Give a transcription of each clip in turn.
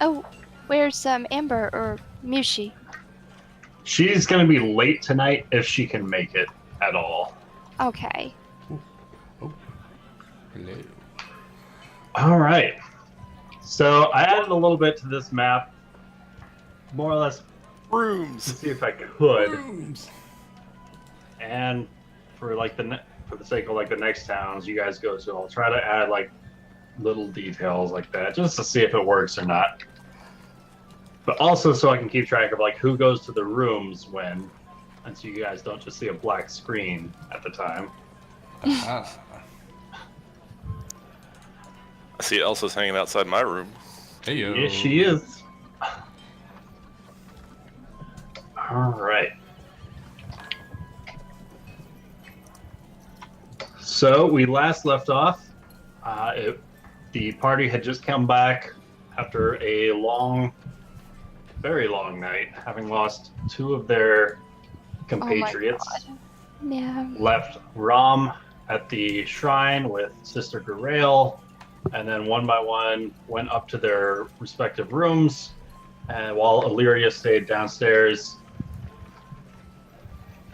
Oh, where's Amber or Mushi? She's going to be late tonight if she can make it at all. Okay. Oh. Hello. All right. So I added a little bit to this map, more or less Rooms. to see if I could. Rooms. And for like for the sake of like the next towns you guys go to, I'll try to add like little details like that just to see if it works or not. But also so I can keep track of like who goes to the rooms when, and so you guys don't just see a black screen at the time. Ah. I see Elsa's hanging outside my room. Heyo. Yes, she is. All right. So we last left off. The party had just come back after a long, very long night, having lost two of their compatriots. Oh my God. Yeah. Left Ram at the shrine with Sister Garail, and then one by one went up to their respective rooms, and while Illyria stayed downstairs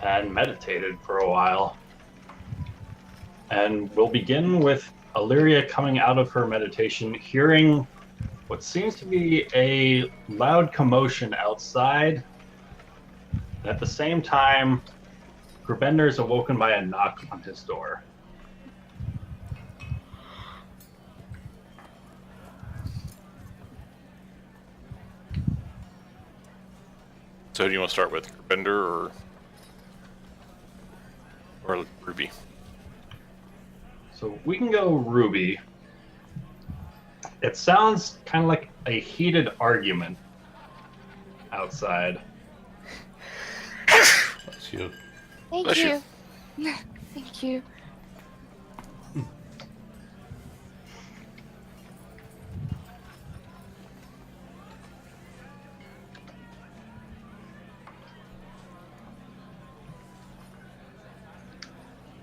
and meditated for a while. And we'll begin with Illyria coming out of her meditation, hearing what seems to be a loud commotion outside. And at the same time, Grbender is awoken by a knock on his door. So do you want to start with Bender or Ruby? So we can go Ruby. It sounds kind of like a heated argument outside. That's you. Thank Bless you. you. Thank you.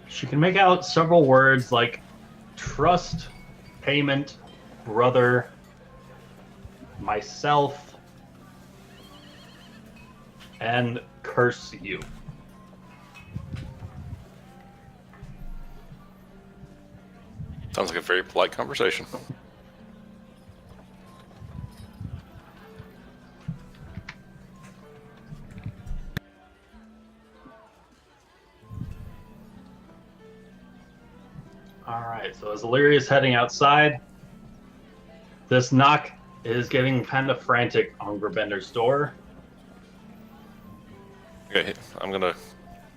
She can make out several words like trust, payment, brother, myself, and curse you. Sounds like a very polite conversation. Alright, so as Illyria is heading outside, this knock is getting kind of frantic on Gurbender's door. Okay, I'm gonna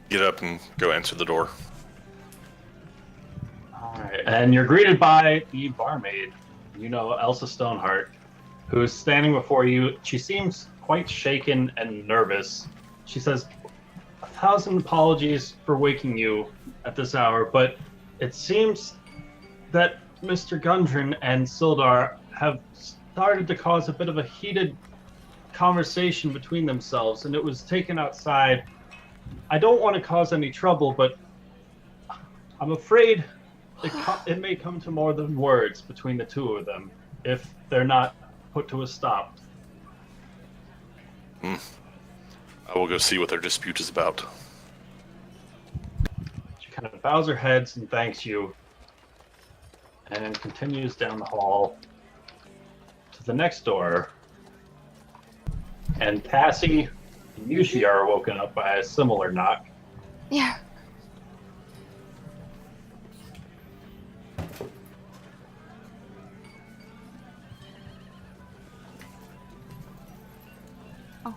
get up and go answer the door. Alright, and you're greeted by the barmaid, you know, Elsa Stoneheart, who is standing before you. She seems quite shaken and nervous. She says, 1,000 apologies for waking you at this hour, but it seems that Mr. Gundren and Sildar have started to cause a bit of a heated conversation between themselves, and it was taken outside. I don't want to cause any trouble, but I'm afraid it may come to more than words between the two of them if they're not put to a stop. I will go see what their dispute is about. She kind of bows her head and thanks you, and continues down the hall to the next door. And Cassie and Yushi are woken up by a similar knock. Yeah.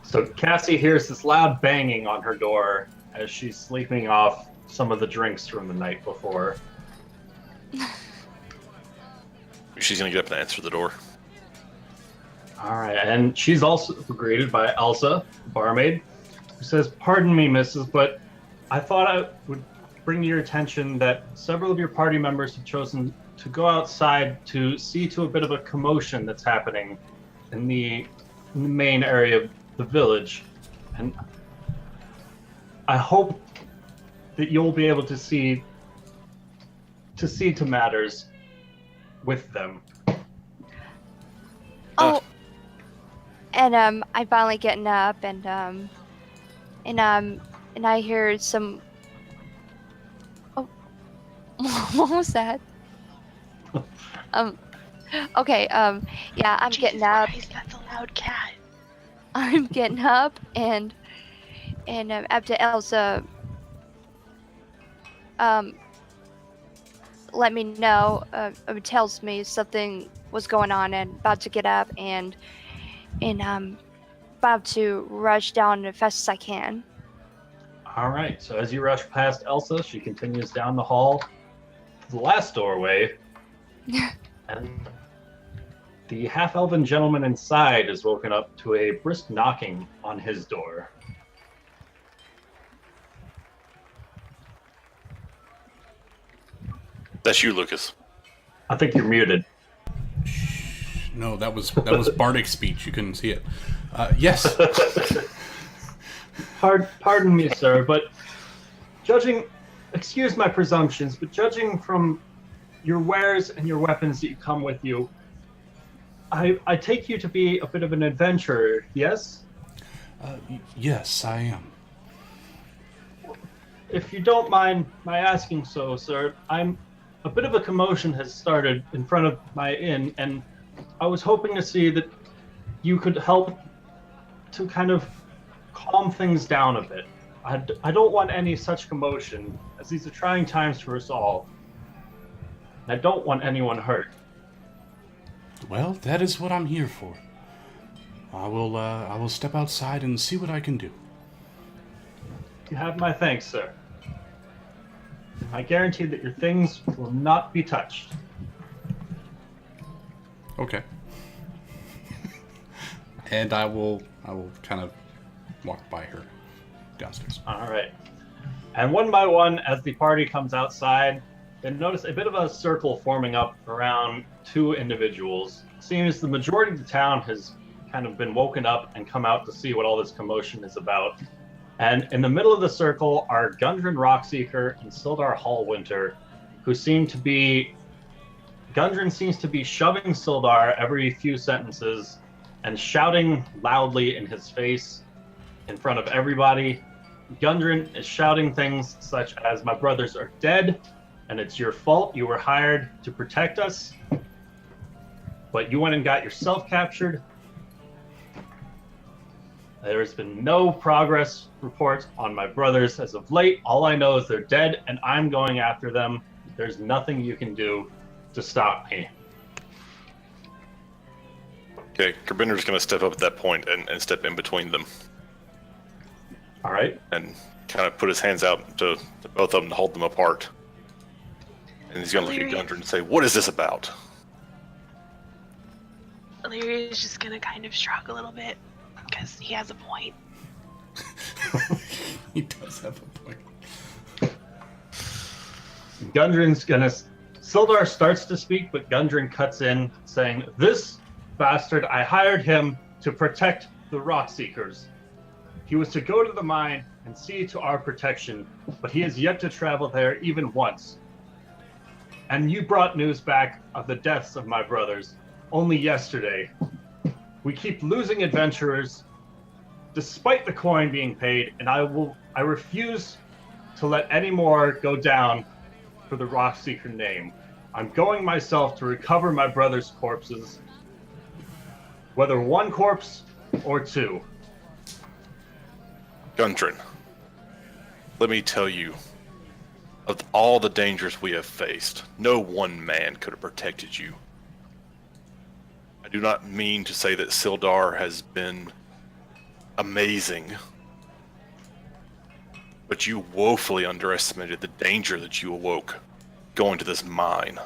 So Cassie hears this loud banging on her door as she's sleeping off some of the drinks from the night before. She's gonna get up and answer the door. Alright, and she's also greeted by Elsa, the barmaid, who says, "Pardon me, missus, but I thought I would bring to your attention that several of your party members have chosen to go outside to see to a bit of a commotion that's happening in the main area of the village. And I hope that you'll be able to see to matters with them." Oh, And I finally getting up, and I hear some. Oh, what was that? Um. Okay. Yeah, I'm Jesus getting up. Christ, that's a loud cat. I'm getting up, and after Elsa um let me know, tells me something was going on, and about to get up, and about to rush down as fast as I can. All right. So as you rush past Elsa, she continues down the hall to the last doorway, and the half-elven gentleman inside is woken up to a brisk knocking on his door. That's you, Lucas. I think you're muted. No, that was bardic speech. You couldn't see it. Yes. Pardon me, sir, but excuse my presumptions, but judging from your wares and your weapons that you come with you, I take you to be a bit of an adventurer, yes? Yes, I am. If you don't mind my asking so, sir, a bit of a commotion has started in front of my inn, and I was hoping to see that you could help to kind of calm things down a bit. I don't want any such commotion, as these are trying times for us all. I don't want anyone hurt. Well, that is what I'm here for. I will step outside and see what I can do. You have my thanks, sir. I guarantee that your things will not be touched. Okay. And I will kind of walk by her downstairs. All right. And one by one, as the party comes outside, they notice a bit of a circle forming up around two individuals. Seems the majority of the town has kind of been woken up and come out to see what all this commotion is about. And in the middle of the circle are Gundren Rockseeker and Sildar Hallwinter, who Gundren seems to be shoving Sildar every few sentences and shouting loudly in his face in front of everybody. Gundren is shouting things such as, "My brothers are dead, and it's your fault. You were hired to protect us, but you went and got yourself captured. There's been no progress reports on my brothers as of late. All I know is they're dead, and I'm going after them. There's nothing you can do to stop me." Okay, Garbinder's going to step up at that point and step in between them. All right. And kind of put his hands out to both of them to hold them apart. And he's going to look at Gundren and say, "What is this about?" Illyria's just gonna kind of shrug a little bit, because he has a point. He does have a point. Sildar starts to speak, but Gundren cuts in, saying, "This bastard, I hired him to protect the Rockseekers. He was to go to the mine and see to our protection, but he has yet to travel there even once. And you brought news back of the deaths of my brothers only yesterday. We keep losing adventurers despite the coin being paid, and I refuse to let any more go down for the Rockseeker name. I'm going myself to recover my brother's corpses, whether one corpse or two." Gundren, let me tell you, of all the dangers we have faced, no one man could have protected you. I do not mean to say that Sildar has been amazing, but you woefully underestimated the danger that you awoke going to this mine.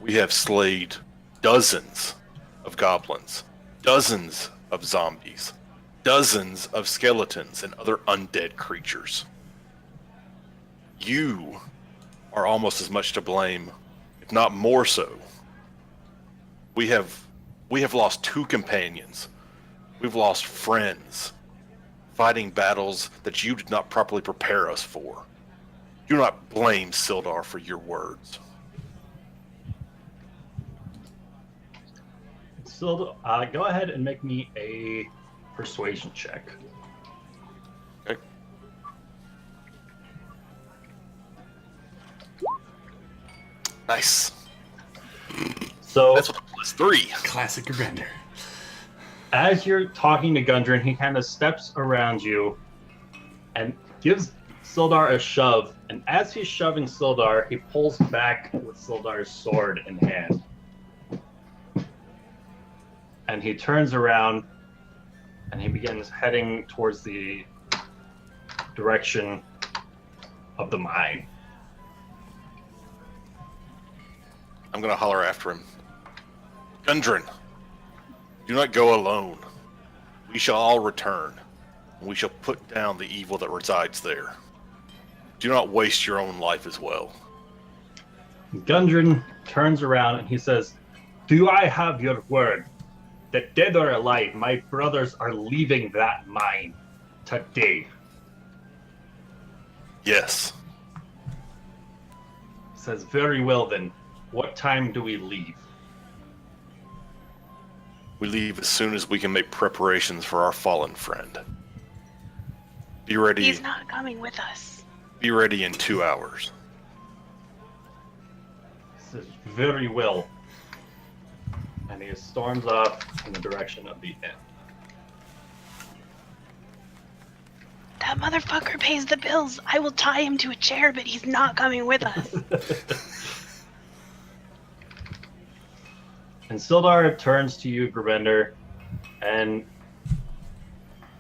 We have slayed dozens of goblins, dozens of zombies, dozens of skeletons and other undead creatures. You are almost as much to blame, if not more so. We have lost 2 companions. We've lost friends, fighting battles that you did not properly prepare us for. Do not blame Sildar for your words. Still, go ahead and make me a persuasion check. Okay. Nice. So That's what the +3. Classic Grander. as you're talking to Gundren, he kind of steps around you and gives Sildar a shove. And as he's shoving Sildar, he pulls back with Sildar's sword in hand. And he turns around and he begins heading towards the direction of the mine. I'm gonna holler after him. Gundren, do not go alone. We shall all return, and we shall put down the evil that resides there. Do not waste your own life as well. Gundren turns around and he says, "Do I have your word that dead or alive, my brothers are leaving that mine today?" Yes. He says, "Very well then. What time do we leave?" We leave as soon as we can make preparations for our fallen friend. Be ready. He's not coming with us. Be ready in 2 hours. He says, "Very well." And he storms off in the direction of the inn. That motherfucker pays the bills. I will tie him to a chair, but he's not coming with us. And Sildar turns to you, Gravender, and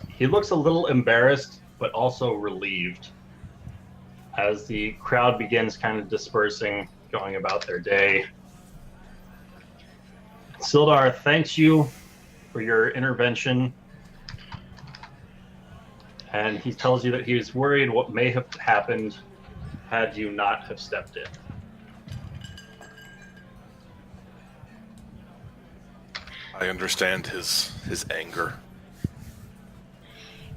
he looks a little embarrassed, but also relieved as the crowd begins kind of dispersing, going about their day. Sildar thanks you for your intervention, and he tells you that he is worried what may have happened had you not have stepped in. I understand his anger.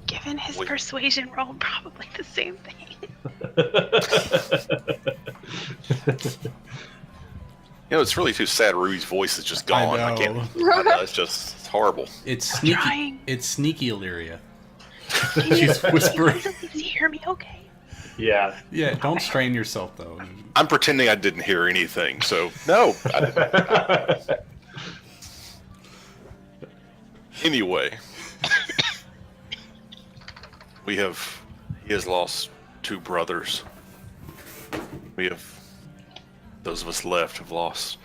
Given his Wait. persuasion roll, probably the same thing. You know, it's really too sad. Ruby's voice is just gone. I can't. I know, it's horrible. It's I'm sneaky. trying. It's sneaky Illyria. Can She's whispering. Does he hear me okay? Yeah. Yeah, don't strain yourself though. I'm pretending I didn't hear anything. So no. I didn't. Anyway, he has lost 2 brothers. Those of us left have lost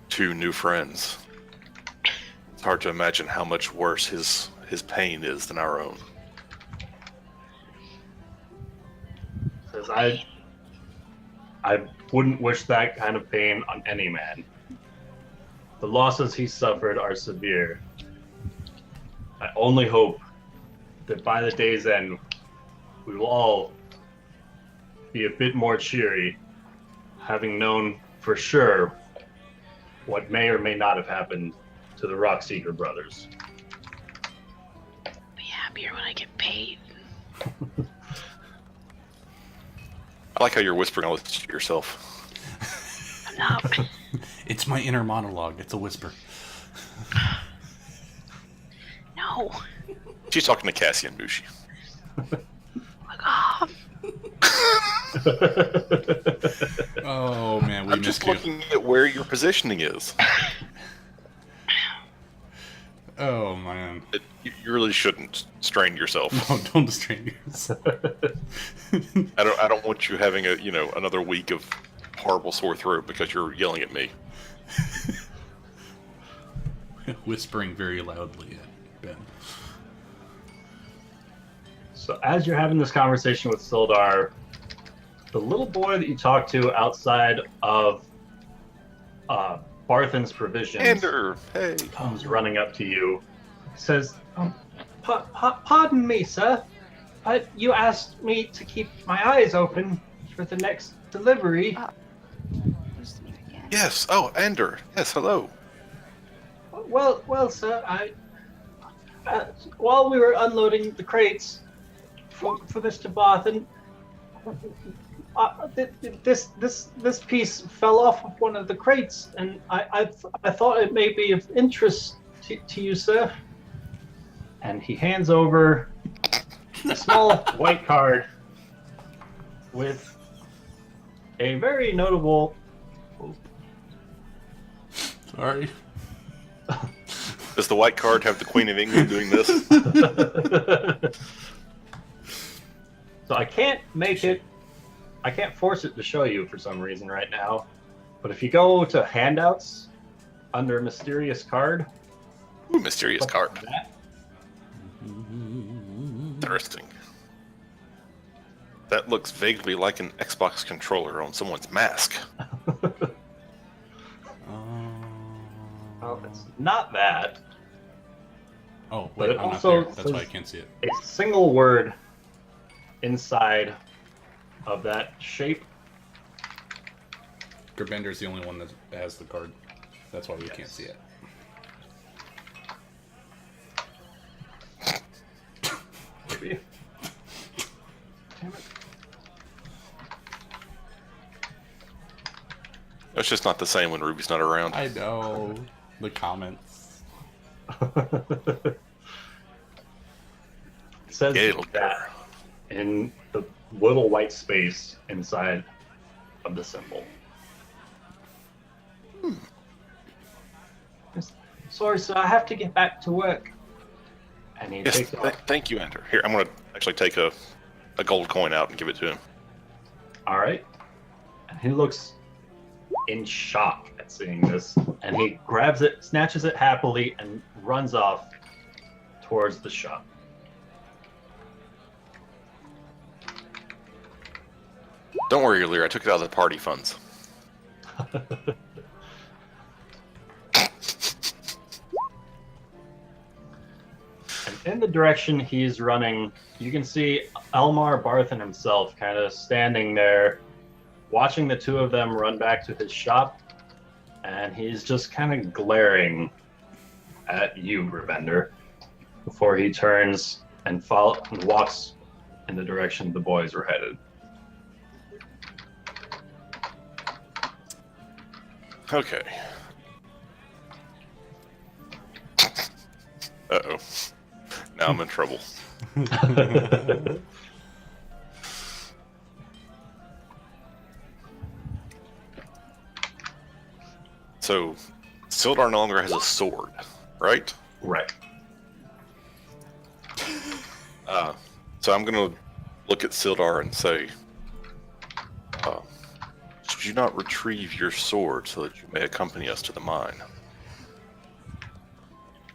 2 new friends. It's hard to imagine how much worse his pain is than our own. Says, I wouldn't wish that kind of pain on any man. The losses he suffered are severe. I only hope that by the day's end, we will all be a bit more cheery, having known for sure what may or may not have happened to the Rockseeker brothers. Be happier when I get paid. I like how you're whispering all this to yourself. I'm not. It's my inner monologue. It's a whisper. No. She's talking to Cassie and Bushi. Fuck off. Oh man, we I'm missed just you. looking at where your positioning is. Oh man. You really shouldn't strain yourself. No, don't strain yourself. I don't want you having another week of horrible sore throat because you're yelling at me. Whispering very loudly at Ben. So as you're having this conversation with Sildar, the little boy that you talked to outside of Barthen's Provisions Ander, hey. comes running up to you, says, "Pardon me, sir, but you asked me to keep my eyes open for the next delivery." Who's the name again? Yes. Oh, Ander. Yes. Hello. Well, sir, while we were unloading the crates for Mr. Barthen, This piece fell off of one of the crates, and I thought it may be of interest to you, sir. And he hands over a small white card with a very notable. Sorry. Does the white card have the Queen of England doing this? So I can't force it to show you for some reason right now. But if you go to handouts under mysterious card. Ooh, mysterious card. That, Interesting. That looks vaguely like an Xbox controller on someone's mask. well, it's not that. Oh, But wait, it I'm not also there. That's why I says- can't see it. A single word inside of that shape. Gerbender's the only one that has the card. That's why we can't see it. Maybe. Damn it. It's just not the same when Ruby's not around. I know. The comments. It says It'll that in the little white space inside of the symbol. Sorry, sir, I have to get back to work. And he Yes, takes off. thank you, Ender. Here, I'm going to actually take a gold coin out and give it to him. All right. And he looks in shock at seeing this. And he grabs it, snatches it happily, and runs off towards the shop. Don't worry, Lear. I took it out of the party funds. And in the direction he's running, you can see Elmar Barthen himself kind of standing there, watching the two of them run back to his shop, and he's just kind of glaring at you, Ravender, before he turns and walks in the direction the boys were headed. Okay. Uh-oh. Now I'm in trouble. So, Sildar no longer has a sword, right? Right. So I'm going to look at Sildar and say, should you not retrieve your sword so that you may accompany us to the mine?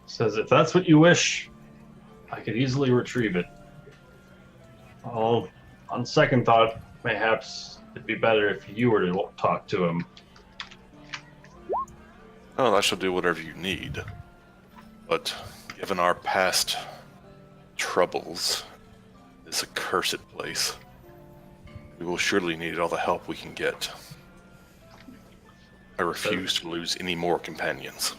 Says, if that's what you wish, I could easily retrieve it. Oh, on second thought, mayhaps it'd be better if you were to talk to him. Oh, I shall do whatever you need. But given our past troubles, this accursed place, we will surely need all the help we can get. I refuse to lose any more companions.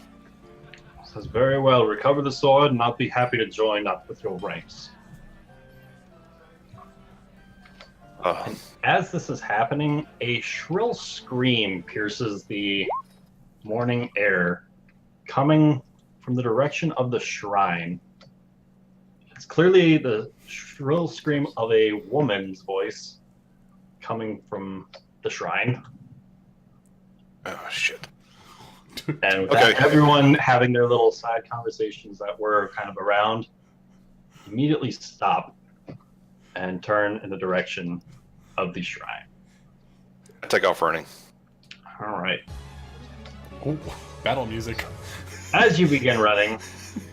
Says, very well, recover the sword and I'll be happy to join up with your ranks. As this is happening, a shrill scream pierces the morning air, coming from the direction of the shrine. It's clearly the shrill scream of a woman's voice coming from the shrine. Oh, shit. And with Okay. that, everyone having their little side conversations that were kind of around immediately stop and turn in the direction of the shrine. I take off running. All right. Oh, battle music. As you begin running,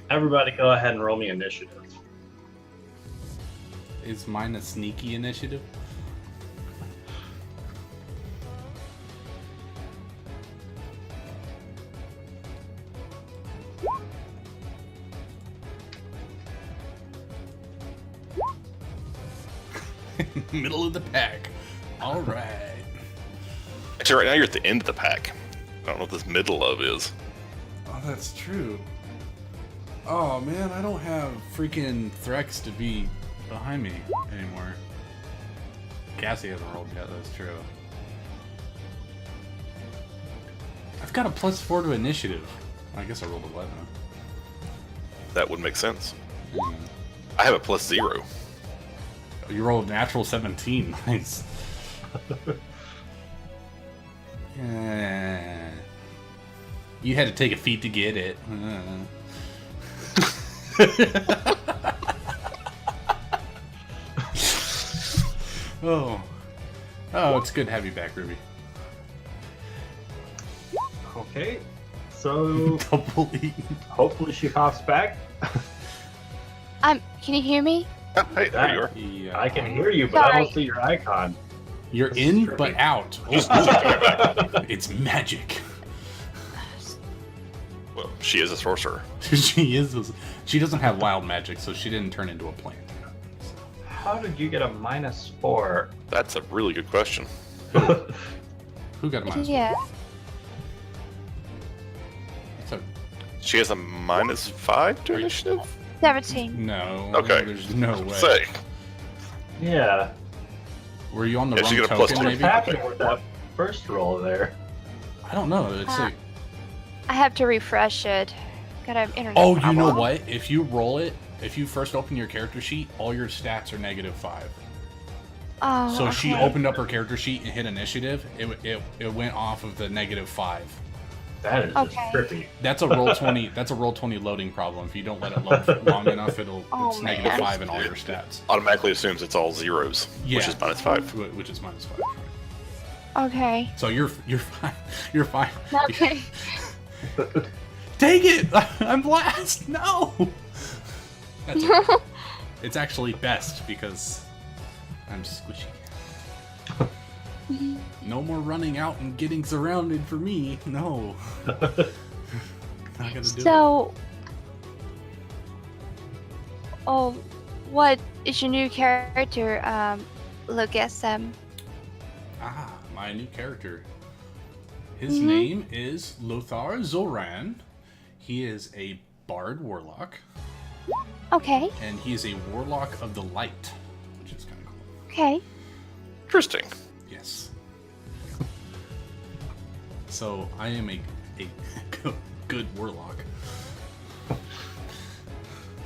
everybody go ahead and roll me initiative. Is mine a sneaky initiative? Middle of the pack. All right. Actually, right now you're at the end of the pack. I don't know what this middle of is. Oh, that's true. Oh man, I don't have freaking Threx to be behind me anymore. Cassie hasn't rolled yet, that's true. I've got a +4 to initiative. I guess I rolled 11. That would make sense. Hmm. I have a +0. You rolled a natural 17. Nice. You had to take a feat to get it. Oh, it's good to have you back, Ruby. Okay, so Double E. hopefully she pops back. Can you hear me? Ah, hey, there you are. Yeah. I can hear you, but I Sorry. don't see your icon. You're This is in, trippy. but out. It's magic. Well, she is a sorcerer. She is. She doesn't have wild magic, so she didn't turn into a plant. How did you get a -4? That's a really good question. Who got a minus? Yeah. So, She has a -5 to initiative? 17. no. Okay. There's no way. Say. Yeah. Were you on the Yeah, she wrong got a +2. token? What's Maybe. happening with that first roll there? I don't know. It's Uh, like. I have to refresh it. Got an internet Oh, you know problem. what? If you roll it, if you first open your character sheet, all your stats are -5. Oh, So she okay. opened up her character sheet and hit initiative. It went off of the -5. That is just Okay. trippy. That's a roll 20. That's a roll 20 loading problem. If you don't let it load long enough, it's Oh, man. -5 in all your stats. Automatically assumes it's all zeros, Yeah. which is -5. Which is -5. Okay. So you're fine. You're fine. Okay. Take it! I'm last. No. That's okay. It's actually best because I'm squishy. No more running out and getting surrounded for me. No. Not gonna do it. So, what is your new character, Lucas? My new character. His name is Lothar Zoran. He is a bard warlock, Okay. and he is a warlock of the light, which is kind of cool. Okay. Interesting. Yes. So I am a good warlock.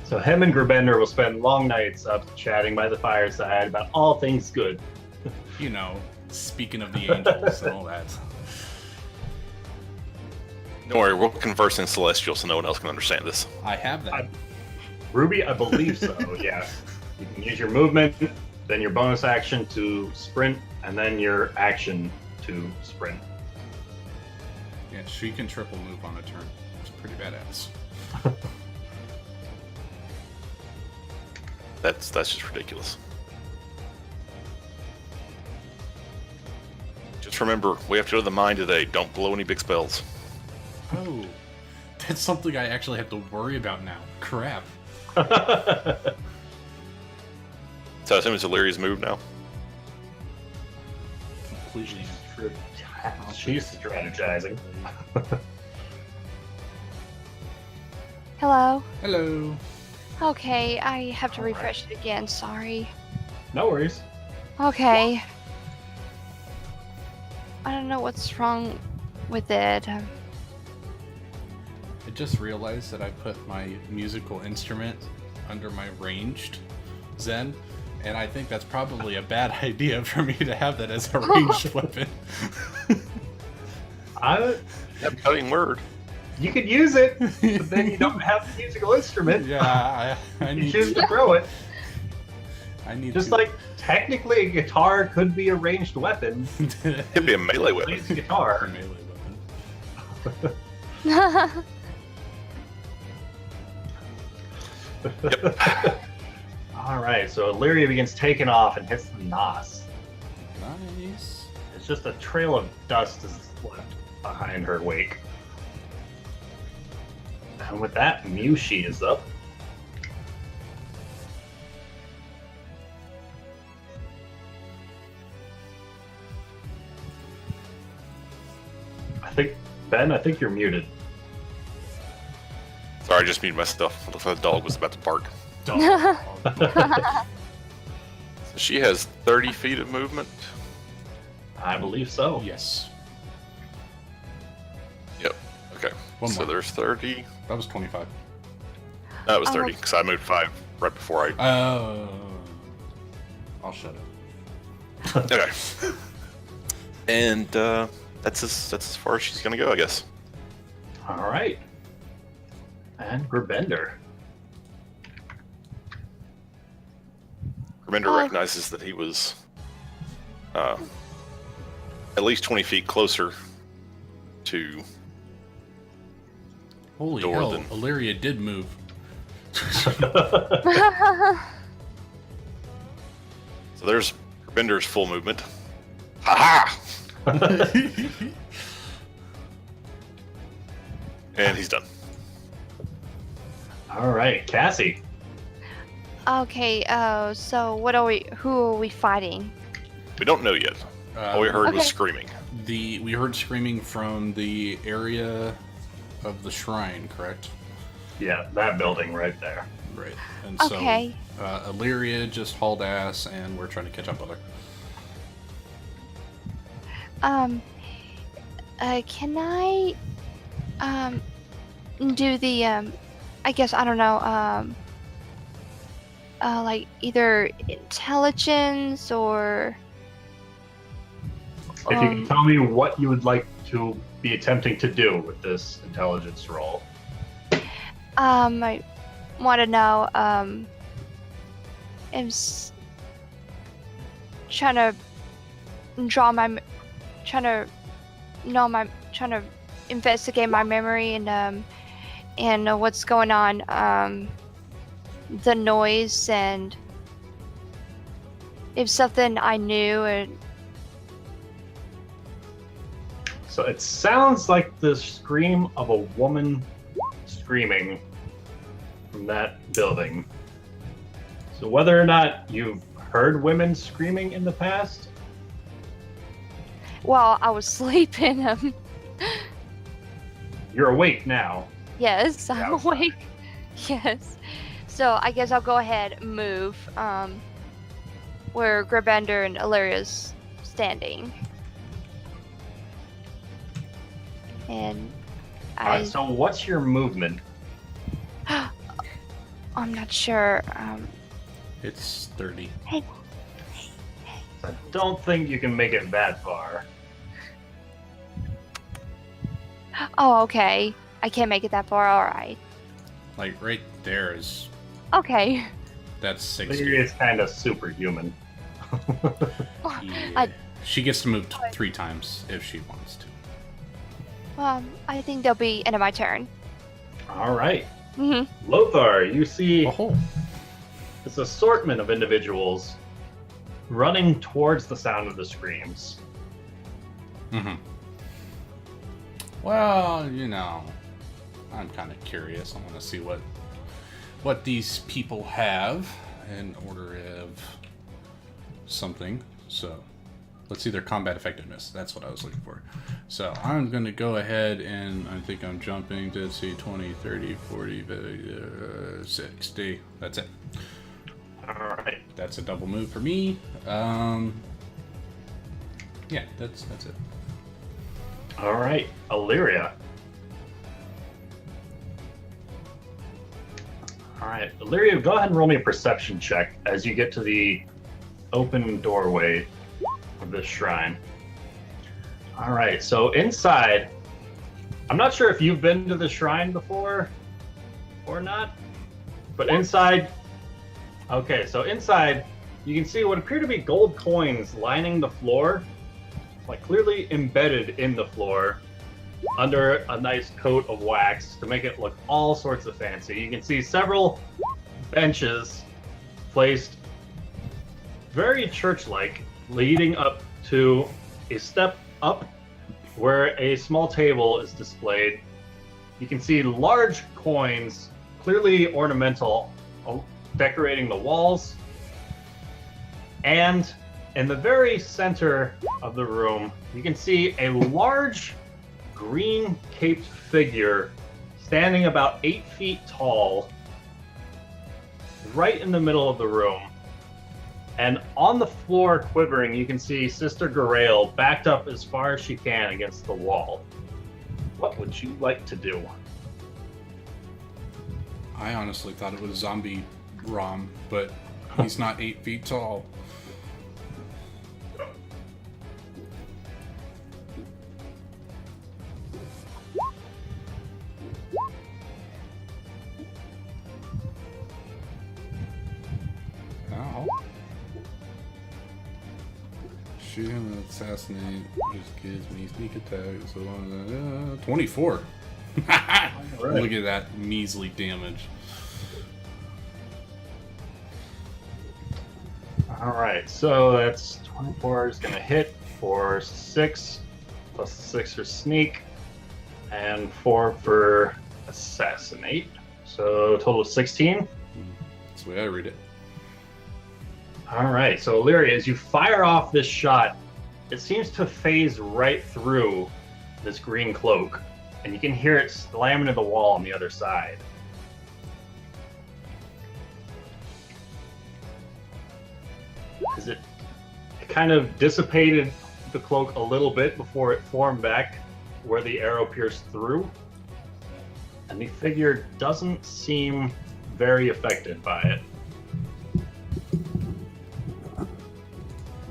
So him and Grabender will spend long nights up chatting by the fireside about all things good. You know, speaking of the angels and all that. Don't worry, we'll converse in Celestial so no one else can understand this. I have that. Ruby, I believe so, yes. You can use your movement, then your bonus action to sprint, and then your action to sprint. Yeah, she can triple move on a turn. It's pretty badass. That's just ridiculous. Just remember, we have to go to the mine today. Don't blow any big spells. Oh, that's something I actually have to worry about now. Crap. So I assume it's Illyria's move now. Completely. She's strategizing. Hello. Hello. Okay, I have to refresh it again. Sorry. No worries. Okay. I don't know what's wrong with it. I just realized that I put my musical instrument under my ranged Zen, and I think that's probably a bad idea for me to have that as a ranged weapon. Cutting word. You could use it, but then you don't have the musical instrument. Yeah, I You need choose to. to throw it. I need Just to. like technically a guitar could be a ranged weapon. It'd be a melee weapon. It's a guitar. melee weapon. All right, so Illyria begins taking off and hits the Nos. Nice. It's just a trail of dust is left behind her wake. And with that, Mushi is up. Ben, I think you're muted. Sorry, I just muted myself. It looks like the dog was about to bark. Dog. She has 30 feet of movement. I believe so. Yes. Yep. Okay. One So more. there's 30. That was 25. That was Oh. 30 because I moved 5 right before I. Oh. I'll shut up. Okay. And that's as far as she's gonna go, I guess. All right. And Grbender. Remender recognizes that he was at least 20 feet closer to. Holy Door hell, then. Illyria did move. So there's Bender's full movement. Ha ha! And he's done. All right, Cassie. Okay, so who are we fighting? We don't know yet. All we heard was Okay. screaming. We heard screaming from the area of the shrine, correct? Yeah, that building right there. Right. And so Okay. Illyria just hauled ass, and we're trying to catch up with her. Can I, do the, I guess, I don't know, like either intelligence or, If you can tell me what you would like to be attempting to do with this intelligence roll. I want to know, trying to trying to investigate my memory and what's going on, the noise, and if something I knew, and So it sounds like the scream of a woman screaming from that building. So whether or not you've heard women screaming in the past, well, I was sleeping. you're awake now. Yes, I'm outside. awake. Yes. So I guess I'll go ahead and move where Grbender and Illyria's standing. And Alright, so what's your movement? I'm not sure. It's 30. I don't think you can make it that far. Oh, okay. I can't make it that far. All right. Like right there is Okay. that's 60. Maybe it's kind of superhuman. Yeah. I- She gets to move 3 times if she wants to. I think they'll be end of my turn. All right. Hmm. Lothar, you see Oh, this assortment of individuals running towards the sound of the screams. mm-hmm. Well, you know, I'm kind of curious. I want to see what these people have in order of something. So let's see their combat effectiveness. That's what I was looking for. So I'm going to go ahead and I think I'm jumping to see 20, 30, 40, 60. That's it. All right. That's a double move for me. Yeah, that's it. All right. Illyria. All right. Illyria, go ahead and roll me a perception check as you get to the open doorway of this shrine. All right. So inside, I'm not sure if you've been to the shrine before or not, but inside. Okay, so inside, you can see what appear to be gold coins lining the floor, like clearly embedded in the floor under a nice coat of wax to make it look all sorts of fancy. You can see several benches placed very church-like, leading up to a step up where a small table is displayed. You can see large coins, clearly ornamental, decorating the walls. And in the very center of the room, you can see a large green caped figure standing about 8 feet tall, right in the middle of the room. And on the floor, quivering, you can see Sister Garaele backed up as far as she can against the wall. What would you like to do? I honestly thought it was Zombie Rom, but he's not 8 feet tall. Ow. Shoot him and assassinate. Just gives me sneak attack. So 24. Right. Look at that measly damage. All right, so that's 24 is going to hit for 6, plus 6 for sneak, and 4 for assassinate. So total of 16. That's the way I read it. All right, so Illyria, as you fire off this shot, it seems to phase right through this green cloak, and you can hear it slam into the wall on the other side. Is it kind of dissipated the cloak a little bit before it formed back where the arrow pierced through, and the figure doesn't seem very affected by it.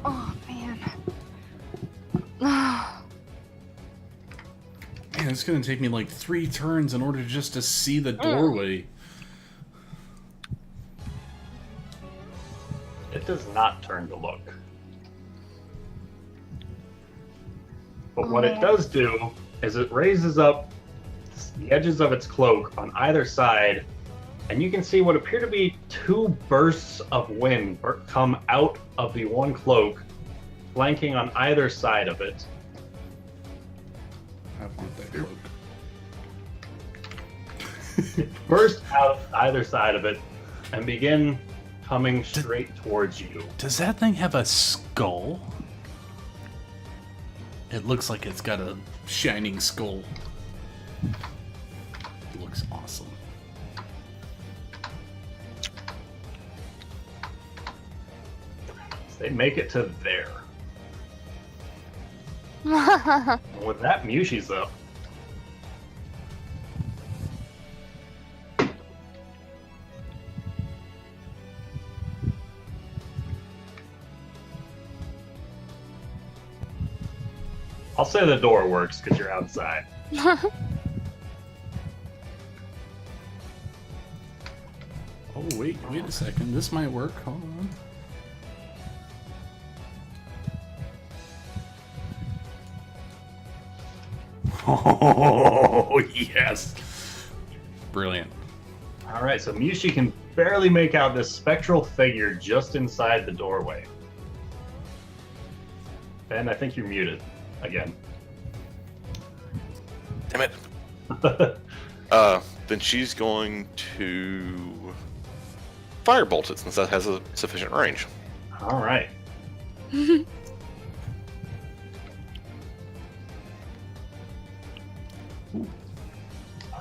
Oh man. Man, it's gonna take me like 3 turns in order just to see the doorway. It does not turn to look. But what it does do is it raises up the edges of its cloak on either side, and you can see what appear to be 2 bursts of wind come out of the one cloak, flanking on either side of it. I want that cloak. Burst out either side of it and begin coming straight towards you. Does that thing have a skull? It looks like it's got a shining skull. It looks awesome. They make it to there. And with that, Mushi's up. I'll say the door works because you're outside. Oh, wait a second. This might work. Hold on. Oh, yes. Brilliant. All right, so Mushi can barely make out this spectral figure just inside the doorway. Ben, I think you're muted again. Damn it. Then she's going to firebolt it since that has a sufficient range. All right.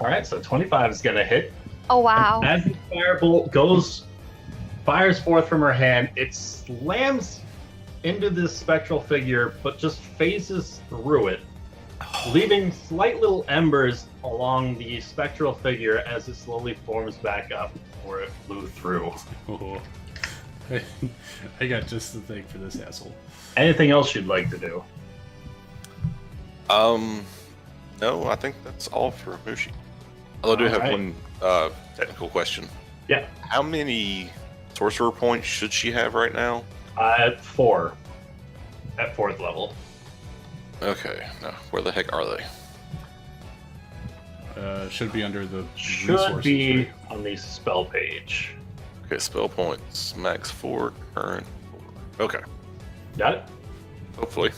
All right, so 25 is going to hit. Oh wow. As the firebolt fires forth from her hand, it slams into this spectral figure, but just phases through it, leaving slight little embers along the spectral figure as it slowly forms back up where it flew through. Oh. I got just the thing for this asshole. Anything else you'd like to do? No, I think that's all for Mushi. Although I do have Alright. one technical question. Yeah. How many sorcerer points should she have right now? At 4. At 4th level. Okay, now where the heck are they? Should be under the Should resources, be right? on the spell page. Okay, spell points, max 4, current 4. Okay, Got it? hopefully.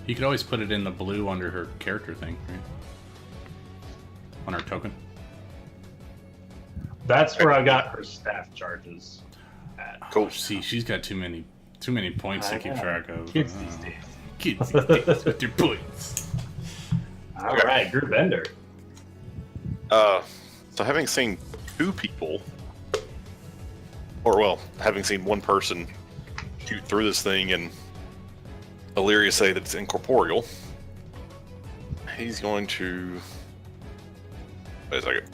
You could always put it in the blue under her character thing, right? On her token. That's where I got her staff charges at. Cool. See, she's got too many points to I keep know. track of. Kids these days. Kids these days with their points. All right, Group Ender. So having seen 2 people, or well, having seen one person shoot through this thing, and Illyria say that it's incorporeal. He's going to. Wait a second.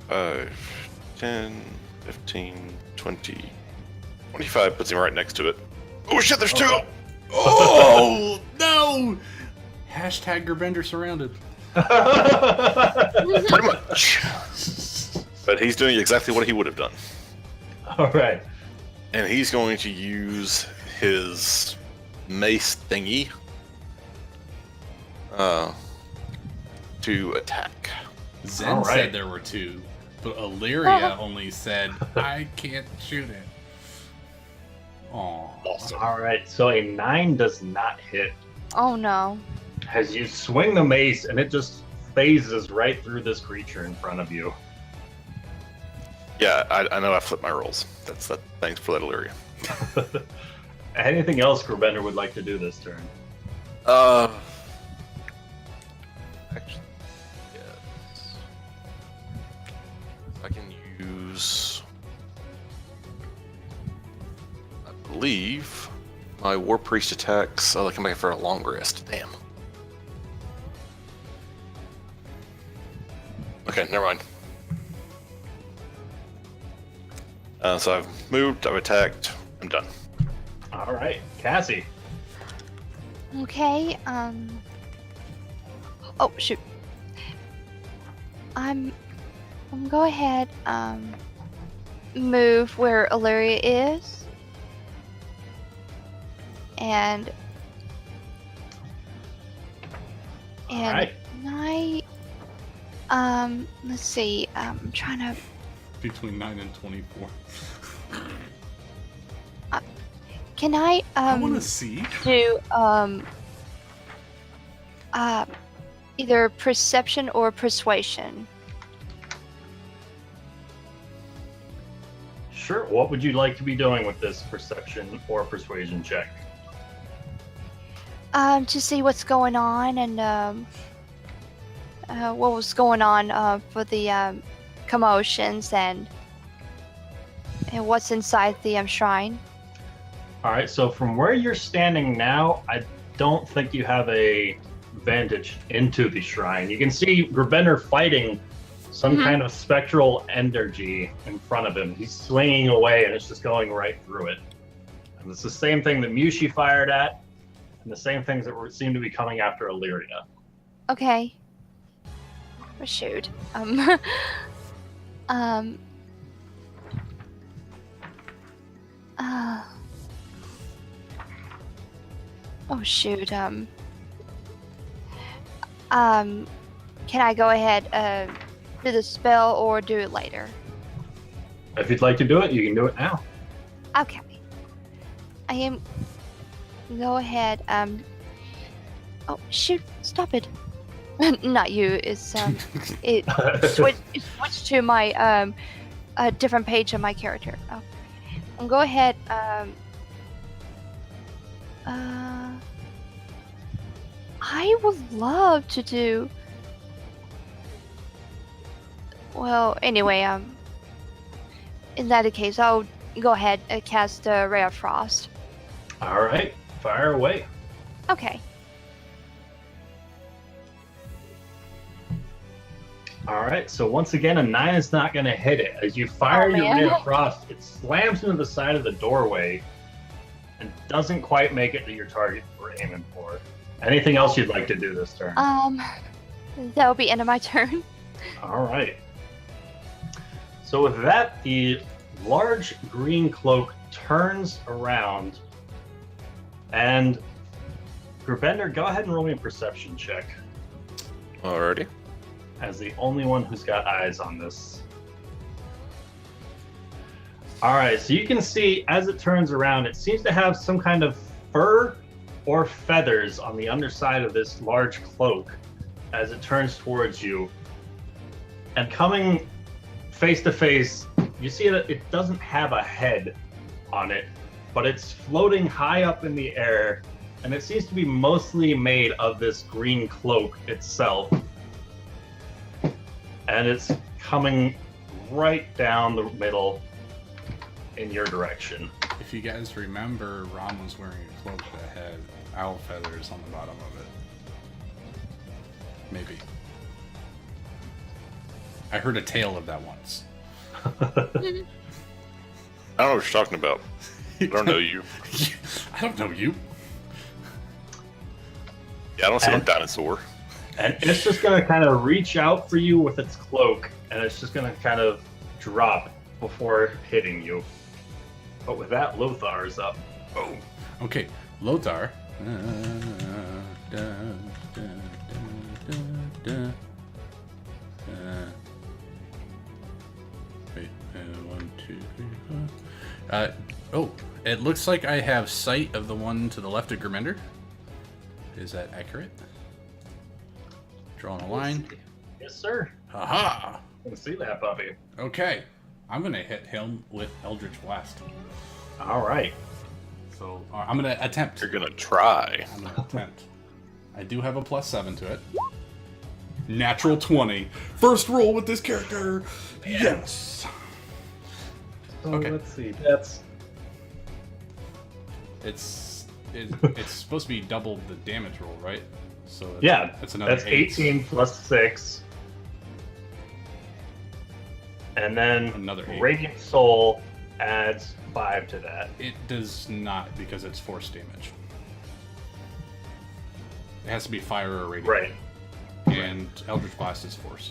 5, 10, 15, 20, 25 puts him right next to it. Oh shit, there's two! Oh no! Hashtag Gerbender surrounded. Pretty much. But he's doing exactly what he would have done. All right. And he's going to use his mace thingy to attack. Zen All right. said there were two, but Illyria only said, I can't shoot it. Aw. Awesome. All right. So a 9 does not hit. Oh no. As you swing the mace, and it just phases right through this creature in front of you. Yeah, I know I flipped my rolls. That's that. Thanks for that, Illyria. Anything else Gerbender would like to do this turn? Actually, yes. I can use, I believe, my War Priest attacks. Oh, I can make it for a long rest. Damn. Okay, never mind. So I've moved, I've attacked, I'm done. All right, Cassie. Okay. Oh shoot. I'm go ahead. Move where Illyria is, and Alright. let's see. I'm trying to. Between 9 and 24. Can I I want to see. do either perception or persuasion? Sure. What would you like to be doing with this perception or persuasion check? To see what's going on and what was going on for the commotions and what's inside the shrine. All right. So from where you're standing now, I don't think you have a vantage into the shrine. You can see Gerbender fighting some kind of spectral energy in front of him. He's swinging away, and it's just going right through it. And it's the same thing that Mushi fired at, and the same things that seem to be coming after Illyria. Okay. Oh, shoot. Oh shoot. Can I go ahead do the spell or do it later? If you'd like to do it, you can do it now. Okay. I am. Go ahead. Oh shoot! Stop it. Not you. It's it switched to my a different page of my character. Oh. And go ahead. I would love to do. Well, anyway, in that case, I'll go ahead and cast Ray of Frost. All right, fire away. Okay. All right, so once again, a 9 is not going to hit it. As you fire your man. Ray of Frost, it slams into the side of the doorway and doesn't quite make it to your target we're aiming for. Anything else you'd like to do this turn? That'll be end of my turn. All right. So with that, the large green cloak turns around, and Gerbender, go ahead and roll me a perception check. Alrighty. As the only one who's got eyes on this. All right, so you can see as it turns around, it seems to have some kind of fur or feathers on the underside of this large cloak as it turns towards you. And coming face to face, you see that it doesn't have a head on it, but it's floating high up in the air, and it seems to be mostly made of this green cloak itself. And it's coming right down the middle in your direction. If you guys remember, Ron was wearing a cloak that had owl feathers on the bottom of it. Maybe. I heard a tale of that once. I don't know what you're talking about. I don't know you. I don't know you. Yeah, I don't see no dinosaur. And it's just going to kind of reach out for you with its cloak, and it's just going to kind of drop before hitting you. But with that, Lothar is up. Oh, Okay, Lothar. Wait, 1, 2, 3, 4. Oh, it looks like I have sight of the one to the left of Grimender. Is that accurate? Drawing a line. Yes, sir. Haha! I can see that, puppy. Okay, I'm gonna hit him with Eldritch Blast. All right. So I'm gonna attempt. you're gonna try. I'm gonna attempt. I do have a +7 to it. Natural 20. First roll with this character. Yes. So Okay. let's see. That's It's supposed to be double the damage roll, right? So it's another that's 18 plus 6. And then Another 8. Radiant Soul adds 5 to that. It does not because it's force damage. It has to be fire or radiant. Right. And Eldritch Blast is force.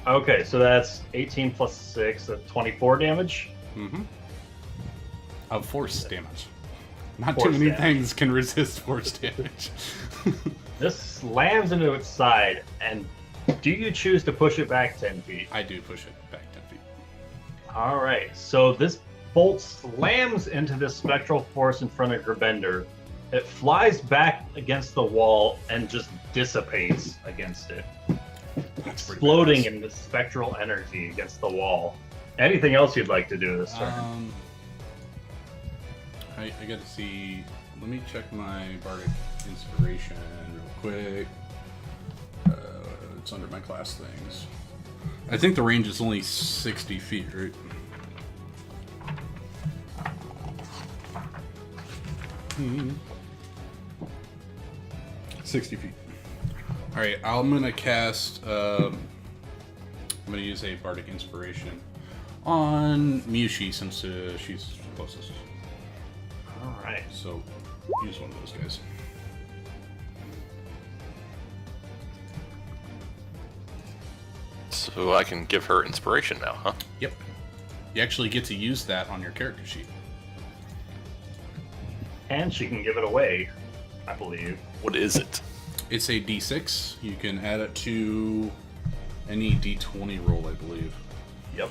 Okay, so that's 18 plus 6, that's 24 damage. Mm-hmm. Of force damage. Not too Force many damage. things can resist force damage. This slams into its side, and do you choose to push it back 10 feet? I do push it back 10 feet. All right, so this bolt slams into this spectral force in front of Grbender. It flies back against the wall and just dissipates against it, That's pretty exploding badass. in the spectral energy against the wall. Anything else you'd like to do this turn? I gotta see. Let me check my bardic inspiration real quick. It's under my class things. I think the range is only 60 feet, right? Hmm. 60 feet. All right, I'm gonna cast. I'm gonna use a bardic inspiration on Mushi since she's closest. All right. So use one of those guys. So I can give her inspiration now, huh? Yep. You actually get to use that on your character sheet. And she can give it away, I believe. What is it? It's a D6. You can add it to any D20 roll, I believe. Yep.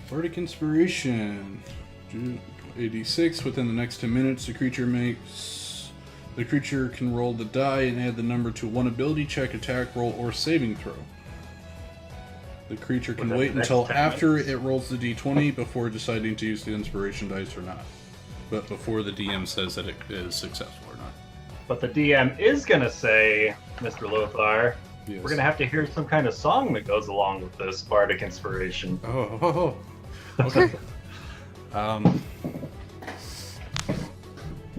Bardic Inspiration. A D6. Within the next 10 minutes, the creature can roll the die and add the number to one ability check, attack roll, or saving throw. The creature can Within wait the next until 10 after minutes. it rolls the D20 before deciding to use the inspiration dice or not. But before the DM says that it is successful or not. But the DM is going to say, Mr. Lothar, Yes. we're going to have to hear some kind of song that goes along with this bardic inspiration. Oh. Okay.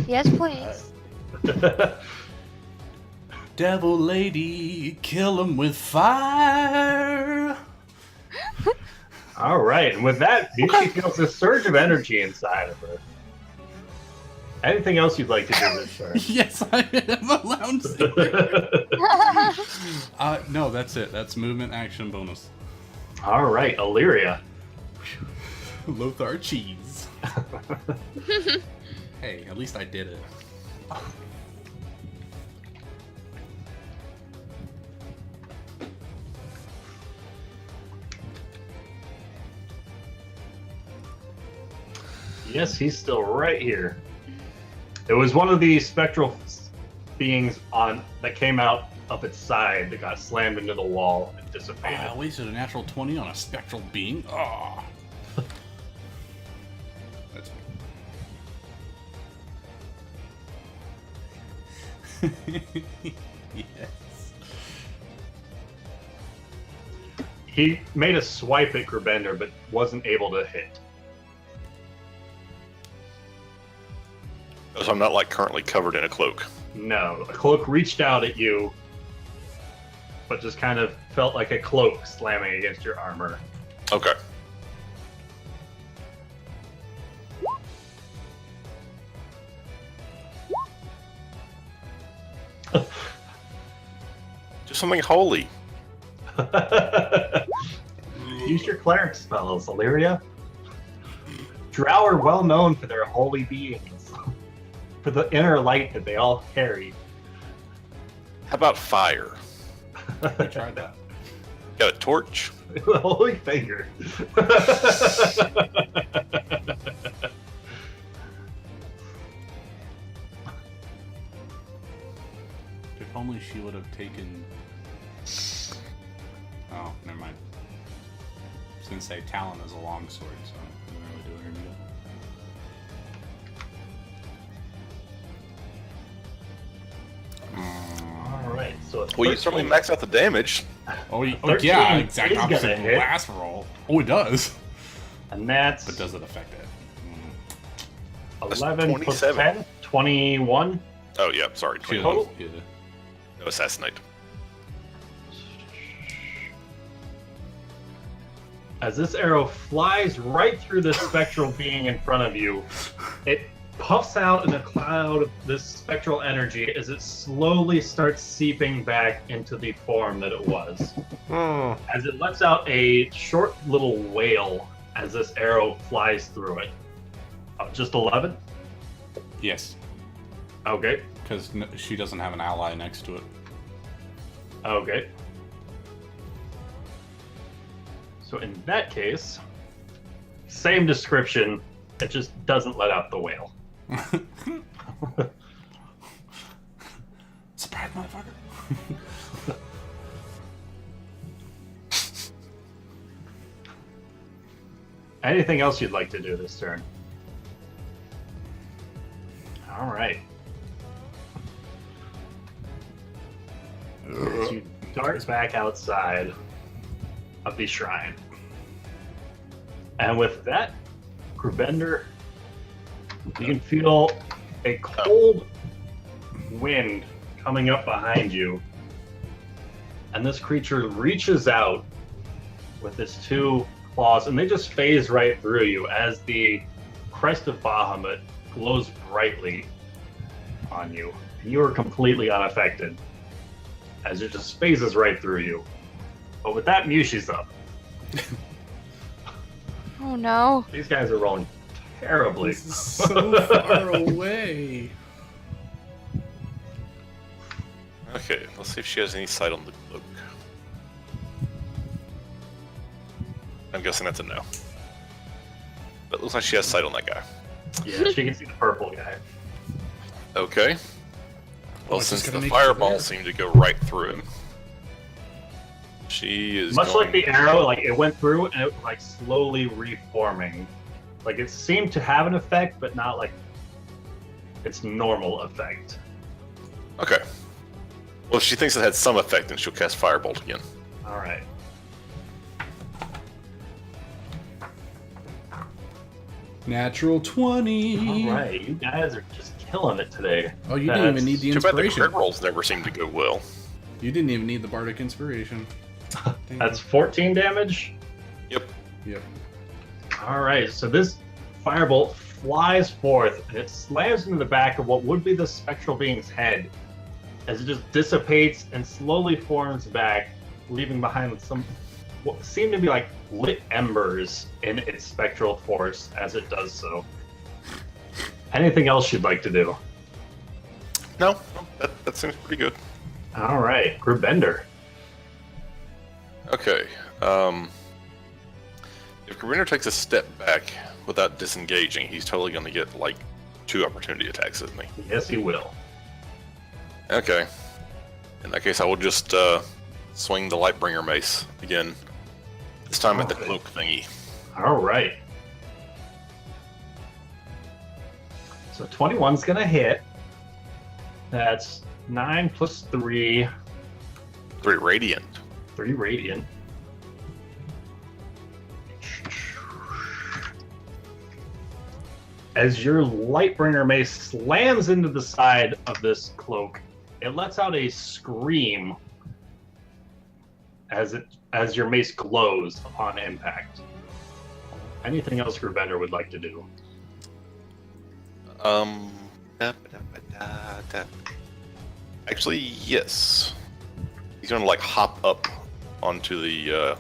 Yes, please. Devil lady, kill him with fire. All right, and with that, she feels a surge of energy inside of her. Anything else you'd like to do this turn? Yes, I am a lounge singer. No, that's it. That's movement, action, bonus. All right, Illyria. Lothar cheese. Hey, at least I did it. Yes, he's still right here. It was one of the spectral beings that came out of its side that got slammed into the wall and dissipated. I wasted a natural 20 on a spectral being. Oh. That's me. Yes. He made a swipe at Grubender, but wasn't able to hit. So I'm not like currently covered in a cloak. No, a cloak reached out at you, but just kind of felt like a cloak slamming against your armor. Okay. Do something holy. Use your cleric spells, Illyria. Drow are well known for their holy beings, for the inner light that they all carry. How about fire? We tried that. Got a torch? Holy finger. If only she would have taken. Oh, never mind. I was gonna say Talon is a longsword, so it doesn't really do her any good. Alright, so it's Well, you certainly max out the damage. Oh, yeah, 13 exact is opposite gonna of the hit. last roll. Oh, it does. And that's But does it affect it? 11 plus 27. 10, 21. Oh, yeah, sorry. She 21. does, yeah. No assassinate. As this arrow flies right through the spectral being in front of you, it puffs out in a cloud of this spectral energy as it slowly starts seeping back into the form that it was. As it lets out a short little wail as this arrow flies through it. Just 11? Yes, Okay. because she doesn't have an ally next to it. Okay. So in that case, same description, it just doesn't let out the wail. Surprise, motherfucker! Anything else you'd like to do this turn? All right. As you dart back outside of the shrine. And with that, Grubender, you can feel a cold wind coming up behind you. And this creature reaches out with its two claws, and they just phase right through you as the crest of Bahamut glows brightly on you. You are completely unaffected as it just phases right through you. But with that, Mushi's up. Oh no. These guys are rolling terribly. This is so far away. Okay, let's see if she has any sight on the cloak. I'm guessing that's a no. But it looks like she has sight on that guy. Yeah, she can see the purple guy. Okay. Well, it's just since gonna the make fireball you seemed to go right through him, she is Much going... like the arrow, like it went through and it was like slowly reforming. Like it seemed to have an effect, but not like its normal effect. Okay. Well, if she thinks it had some effect, then she'll cast Firebolt again. All right. Natural 20. All right, you guys are just killing it today. Oh, you didn't even need the Too bad the inspiration. crit rolls never seem to go well. You didn't even need the bardic inspiration. Damn. That's 14 damage. Yep. Yep. All right, so this firebolt flies forth and it slams into the back of what would be the spectral being's head as it just dissipates and slowly forms back, leaving behind some what seem to be like lit embers in its spectral force as it does so. Anything else you'd like to do? No, that seems pretty good. All right, Grubender. Okay. If Karina takes a step back without disengaging, he's totally going to get like 2 opportunity attacks, isn't he? Yes, he will. Okay. In that case, I will just swing the Lightbringer Mace again. This time at the Okay. cloak thingy. All right. So 21's gonna hit. That's 9 plus 3, 3 radiant. 3 radiant. As your Lightbringer mace slams into the side of this cloak, it lets out a scream as your mace glows upon impact. Anything else Grubender would like to do? Actually, yes. He's gonna like hop up onto the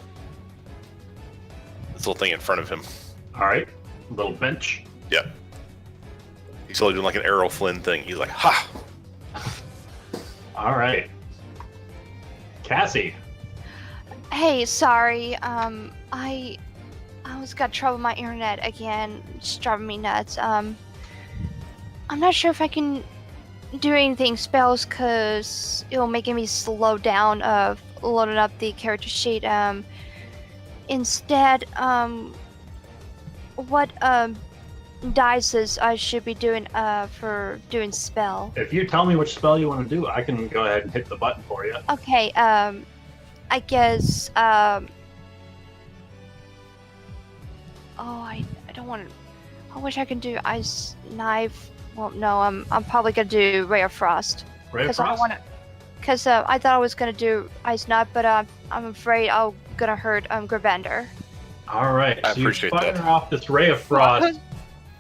this little thing in front of him. All right, little bench. Yeah. He's totally doing like an Errol Flynn thing. He's like, ha! All right, Cassie. Hey, sorry. I always got trouble with my internet again. It's driving me nuts. I'm not sure if I can do anything spells because it'll make me slow down of loading up the character sheet. Instead, what dices I should be doing for doing spell? If you tell me which spell you want to do, I can go ahead and hit the button for you. Okay. I guess. I don't want to. I wish I could do ice knife. Well, no, I'm probably gonna do Ray of Frost. Ray of Because I Frost? want to. Because I thought I was gonna do ice knife, but I'm afraid I'm gonna hurt Grabender. All right, I so appreciate you fire that. off this Ray of Frost,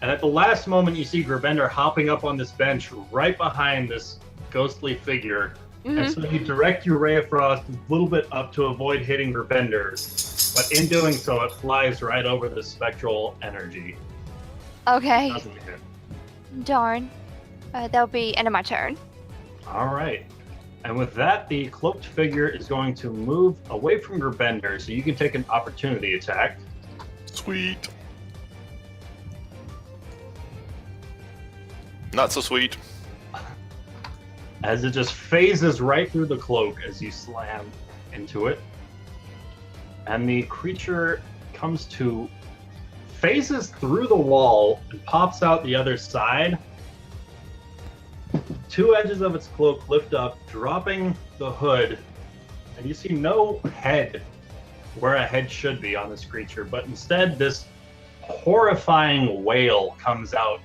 and at the last moment you see Grabender hopping up on this bench right behind this ghostly figure. And so you direct your Ray of Frost a little bit up to avoid hitting Grabender, but in doing so it flies right over the spectral energy. Okay. Doesn't hit. Darn. That'll be end of my turn. All right. And with that, the cloaked figure is going to move away from Grabender, so you can take an opportunity attack. Sweet. Not so sweet. As it just phases right through the cloak as you slam into it. And the creature comes to, phases through the wall and pops out the other side. Two edges of its cloak lift up, dropping the hood, and you see no head where a head should be on this creature, but instead this horrifying wail comes out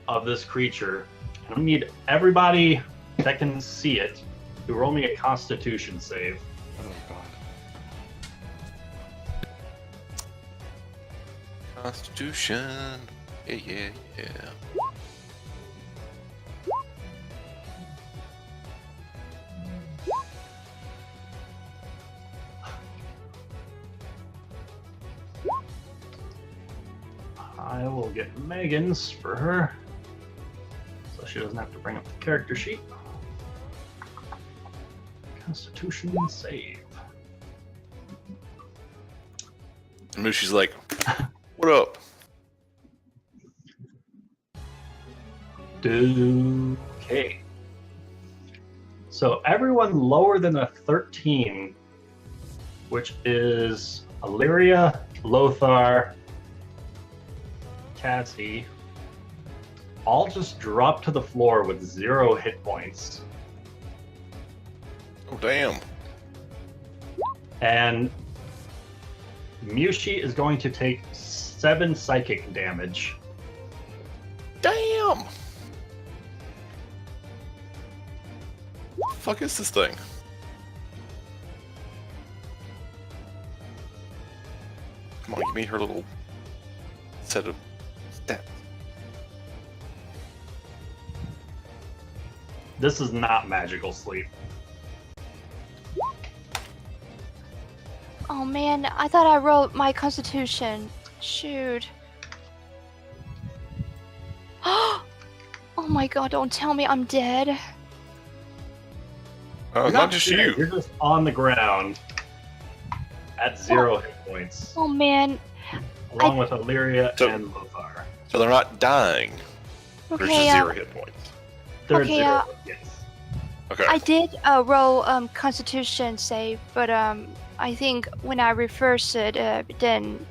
of this creature. I need everybody that can see it to roll me a Constitution save. Oh god. Constitution. Yeah. I will get Megan's for her, so she doesn't have to bring up the character sheet. Constitution save. And Mushi's like, what up? Okay. So everyone lower than a 13, which is Illyria, Lothar, Cassie, all just drop to the floor with 0 hit points. Oh, damn. And Mushi is going to take 7 psychic damage. Damn! What the fuck is this thing? Come on, give me her little set of stats. This is not magical sleep. Oh man, I thought I wrote my Constitution. Shoot. Oh my god, don't tell me I'm dead. Oh, You're not just dead, you. You're just on the ground at 0 hit points, Oh man. along with Illyria So- and Lothar. So they're not dying. They're just Okay, 0 hit points. They're Okay, 0, yes. Okay. I did roll Constitution save, but I think when I reversed it, it didn't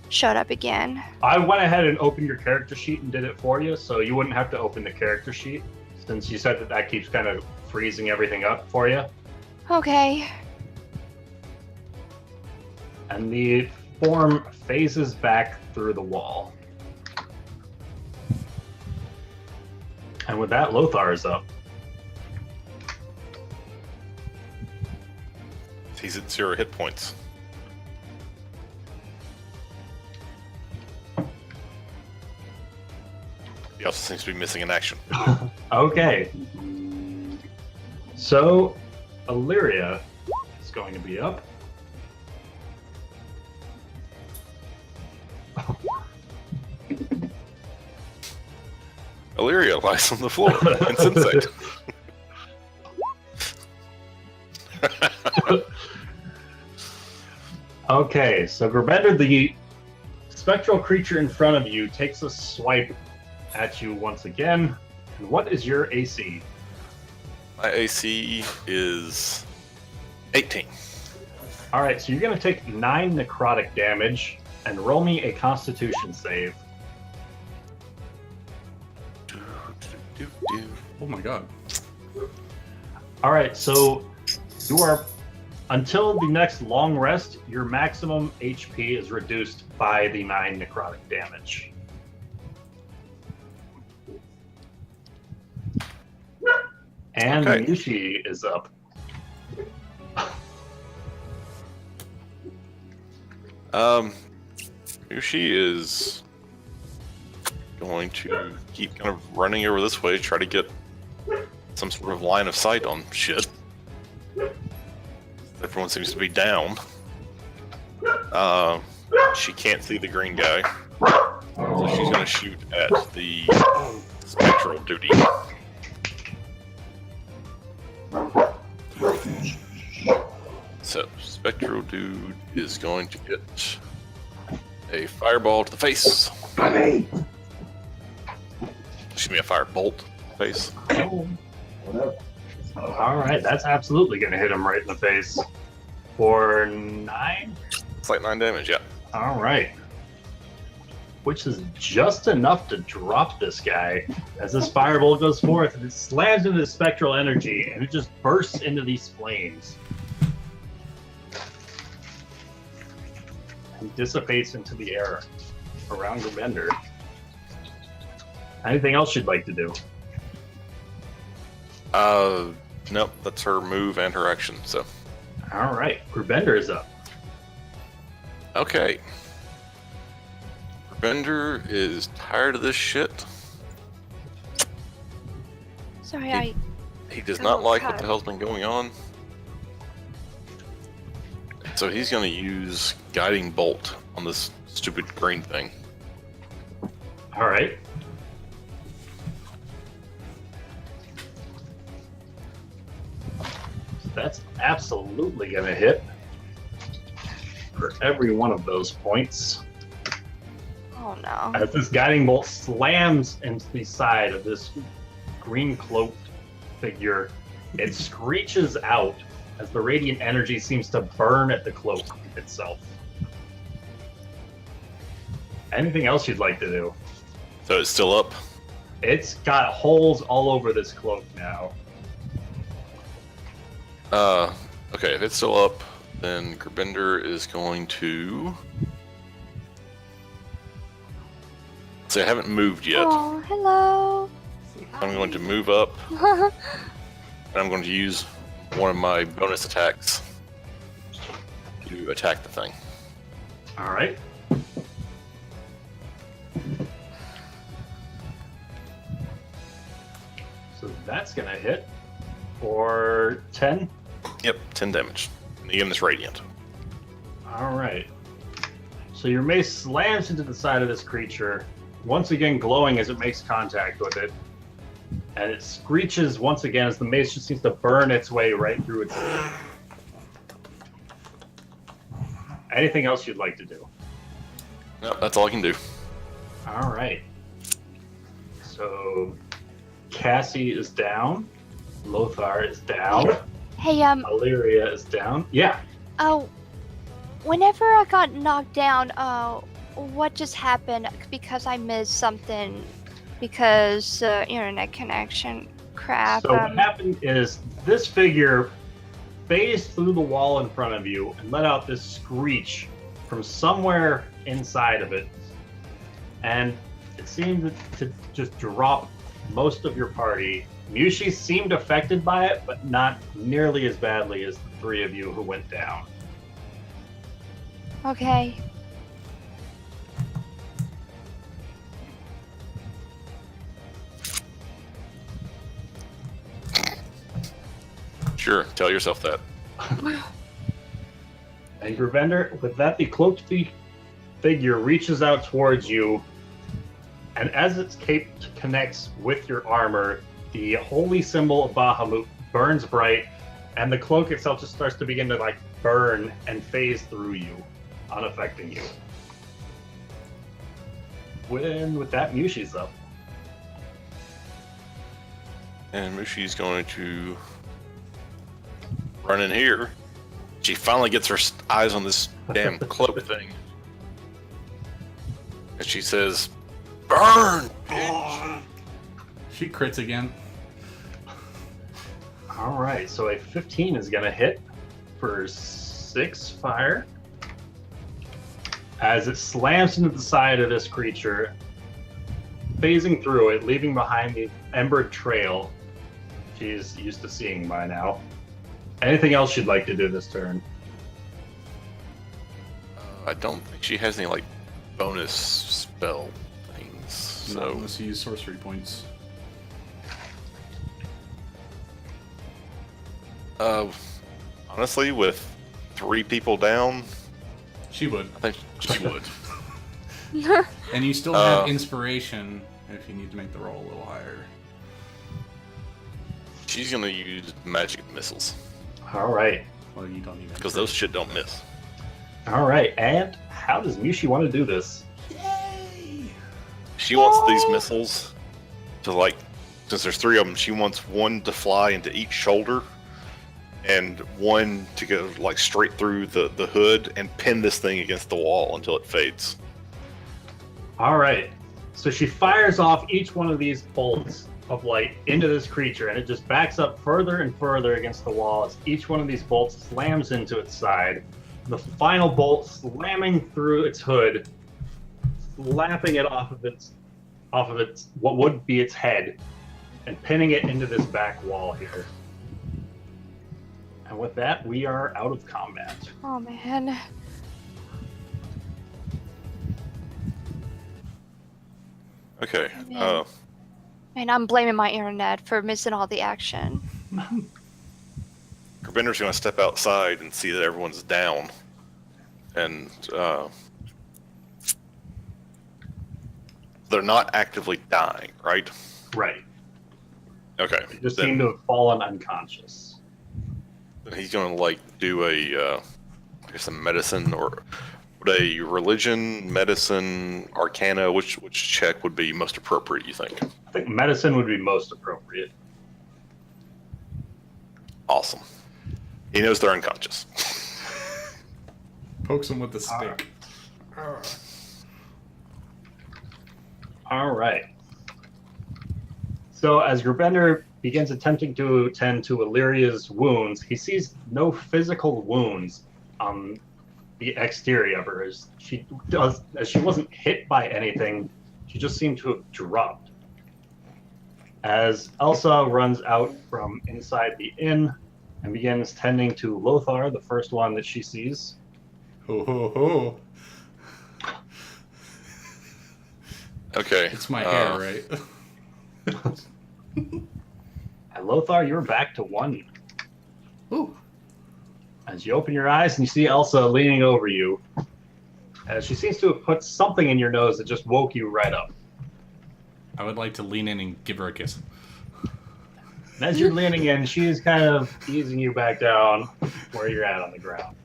shut up again. I went ahead and opened your character sheet and did it for you, so you wouldn't have to open the character sheet, since you said that that keeps kind of freezing everything up for you. Okay. And the form phases back through the wall. And with that, Lothar is up. He's at 0 hit points. He also seems to be missing in action. Okay. So, Illyria is going to be up. Illyria lies on the floor, insensate. Okay, so Gerbender, the spectral creature in front of you, takes a swipe at you once again. And what is your AC? My AC is 18. Alright, so you're going to take 9 necrotic damage and roll me a constitution save. Oh my god. Alright, so you are, until the next long rest, your maximum HP is reduced by the 9 necrotic damage. And Okay. Yushi is up. Yushi is going to keep kind of running over this way, try to get some sort of line of sight on shit. Everyone seems to be down. She can't see the green guy, so she's going to shoot at the spectral duty. So, spectral dude is going to get a fireball to the face. Excuse me, a firebolt to the face. Alright, that's absolutely going to hit him right in the face. For 9? It's like 9 damage, yeah. Alright. Which is just enough to drop this guy as this firebolt goes forth and it slams into the spectral energy and it just bursts into these flames. And dissipates into the air around the bender. Anything else you'd like to do? Nope, that's her move and her action, so. Alright, Gerbender is up. Okay. Bender is tired of this shit. Sorry, He does Go not like what cut. the hell's been going on. So he's going to use Guiding Bolt on this stupid green thing. Alright. That's absolutely going to hit for every one of those points. oh no. As this guiding bolt slams into the side of this green cloaked figure, it screeches out as the radiant energy seems to burn at the cloak itself. Anything else you'd like to do? So it's still up. It's got holes all over this cloak now. Okay, if it's still up, then Gerbender is going to... So I haven't moved yet. Oh, hello. I'm going to move up, and I'm going to use one of my bonus attacks to attack the thing. Alright. So that's gonna hit for 10. Yep, 10 damage. And again, this radiant. Alright. So your mace slams into the side of this creature, once again glowing as it makes contact with it. And it screeches once again as the mace just seems to burn its way right through its head. Anything else you'd like to do? Nope, that's all I can do. Alright. So Cassie is down. Lothar is down. Hey, Illyria is down. Yeah. oh, whenever I got knocked down, what just happened? Because I missed something. Because internet connection crap. So what happened is this figure phased through the wall in front of you and let out this screech from somewhere inside of it. And it seemed to just drop most of your party. Mushi seemed affected by it, but not nearly as badly as the three of you who went down. Okay. Sure, tell yourself that. And Gravender, with that, the cloaked figure reaches out towards you, and as its cape connects with your armor, the holy symbol of Bahamut burns bright, and the cloak itself just starts to begin to like burn and phase through you, unaffecting you. With that, Mushi's up. And Mushi's going to run in here. She finally gets her eyes on this damn cloak thing. And she says, "Burn, bitch!" She crits again. All right, so a 15 is going to hit for 6 fire. As it slams into the side of this creature, phasing through it, leaving behind the embered trail she's used to seeing by now. Anything else you'd like to do this turn? I don't think she has any like bonus spell things. So So unless you use sorcery points. honestly, with 3 people down, She would. I think she would. And you still have inspiration if you need to make the roll a little higher. She's gonna use magic missiles All right. Well, you don't even. because those shit don't miss. All right, and how does Mushi want to do this? She wants these missiles to like, since there's 3 of them, she wants one to fly into each shoulder, and one to go like straight through the hood and pin this thing against the wall until it fades. All right. So she fires off each one of these bolts of light into this creature, and it just backs up further and further against the wall as each one of these bolts slams into its side. The final bolt slamming through its hood, slapping it off of its what would be its head, and pinning it into this back wall here. And with that, we are out of combat. Oh man. Okay. Man. And I'm blaming my internet for missing all the action. Gravender's gonna step outside and see that everyone's down, and they're not actively dying, right? Right. Okay. They just seem to have fallen unconscious. Then he's gonna like do a, I guess a medicine or would a religion, medicine, arcana, which check would be most appropriate? You think? I think medicine would be most appropriate. Awesome. He knows they're unconscious. Pokes him with the stick. All right. So as Grubender begins attempting to tend to Illyria's wounds, he sees no physical wounds on the exterior of her. As she wasn't hit by anything, she just seemed to have dropped. As Elsa runs out from inside the inn and begins tending to Lothar, the first one that she sees. Ho ho ho. Okay. It's my hair, right? And Lothar, you're back to 1. Ooh. As you open your eyes and you see Elsa leaning over you, as she seems to have put something in your nose that just woke you right up. I would like to lean in and give her a kiss. And as you're leaning in, she's kind of easing you back down where you're at on the ground.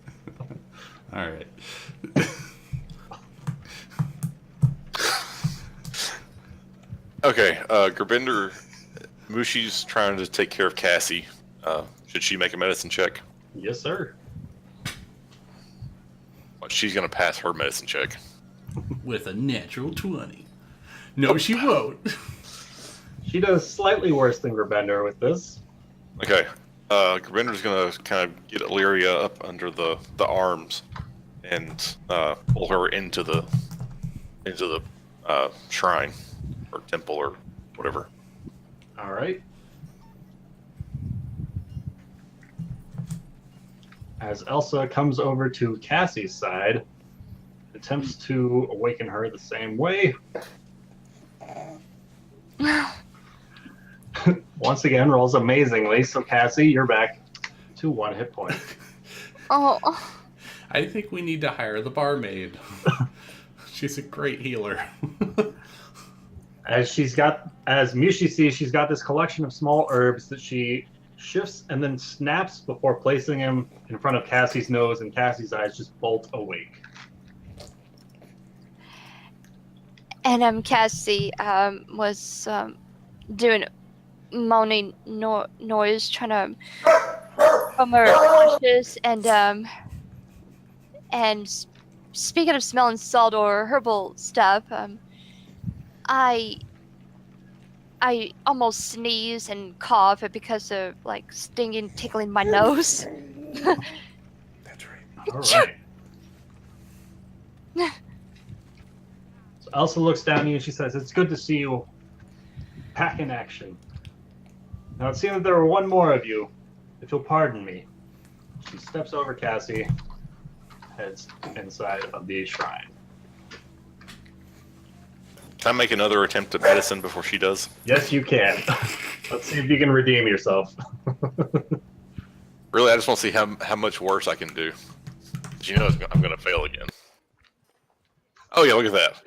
All right. Okay. Gravinder, Mushi's trying to take care of Cassie. Should she make a medicine check? Yes, sir. Well, she's gonna pass her medicine check. With a natural 20. No, she won't. She does slightly worse than Grabender with this. Okay. Gravinder's gonna kind of get Illyria up under the arms and pull her into the shrine or temple or whatever. All right. As Elsa comes over to Cassie's side, attempts to awaken her the same way. Once again, rolls amazingly. So Cassie, you're back to 1 hit point. Oh. I think we need to hire the barmaid. She's a great healer. As Mushi sees, she's got this collection of small herbs that she shifts and then snaps before placing them in front of Cassie's nose, and Cassie's eyes just bolt awake. And Cassie was doing moaning noise, trying to from her conscious, and speaking of smelling salt or herbal stuff, I almost sneeze and cough because of like stinging, tickling my nose. That's right. All right. So Elsa looks down at you and she says, "It's good to see you back in action. Now it seems that there were one more of you, if you'll pardon me." She steps over Cassie, heads inside of the shrine. Can I make another attempt at medicine before she does? Yes, you can. Let's see if you can redeem yourself. Really, I just want to see how much worse I can do. 'Cause you know I'm going to fail again. Oh yeah, look at that.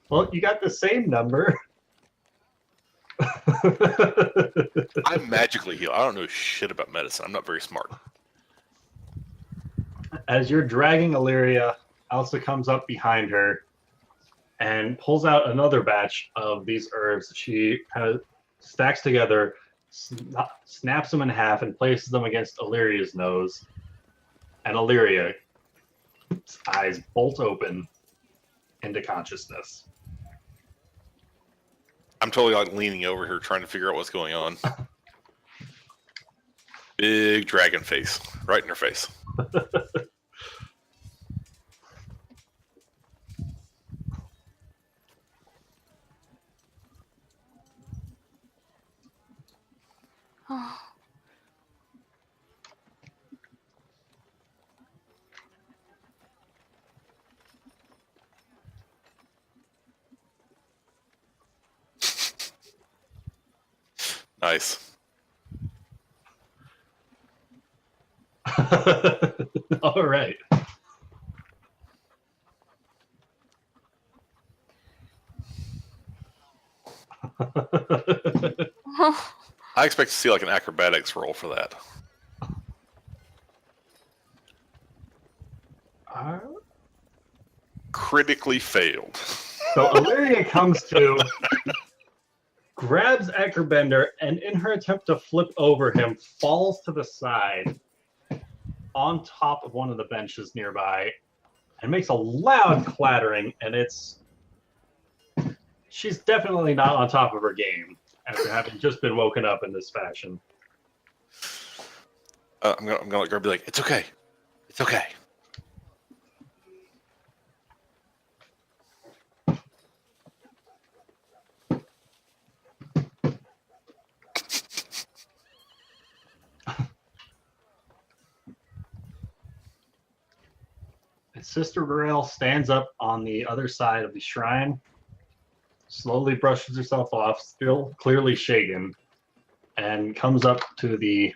Well, you got the same number. I'm magically healed. I don't know shit about medicine. I'm not very smart. As you're dragging Illyria, Elsa comes up behind her and pulls out another batch of these herbs that she kind of stacks together, snaps them in half, and places them against Illyria's nose. And Illyria's eyes bolt open into consciousness. I'm totally like leaning over here trying to figure out what's going on. Big dragon face right in her face. Oh. Nice. All right. I expect to see like an acrobatics roll for that. Critically failed. So Illyria comes to, grabs Eckerbender, and in her attempt to flip over him, falls to the side on top of one of the benches nearby and makes a loud clattering, and she's definitely not on top of her game after having just been woken up in this fashion. I'm gonna let her be like, it's okay. It's okay. And Sister Burrell stands up on the other side of the shrine, slowly brushes herself off, still clearly shaken, and comes up to the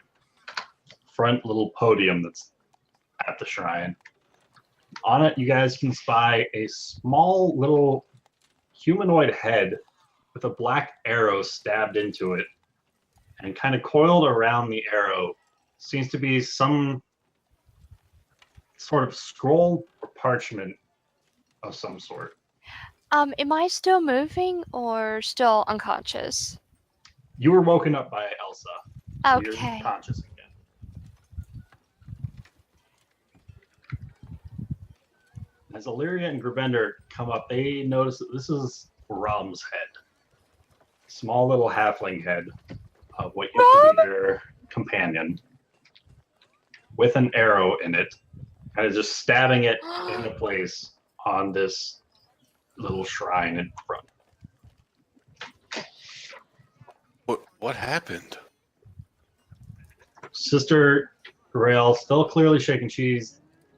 front little podium that's at the shrine. On it, you guys can spy a small little humanoid head with a black arrow stabbed into it, and kind of coiled around the arrow seems to be some sort of scroll or parchment of some sort. Am I still moving or still unconscious? You were woken up by Elsa. So Okay. You're conscious again. As Illyria and Gravender come up, they notice that this is Rum's head. Small little halfling head of what used to be their companion, with an arrow in it, kind of just stabbing it into place on this little shrine in front. What happened? Sister Grail, still clearly shaking, she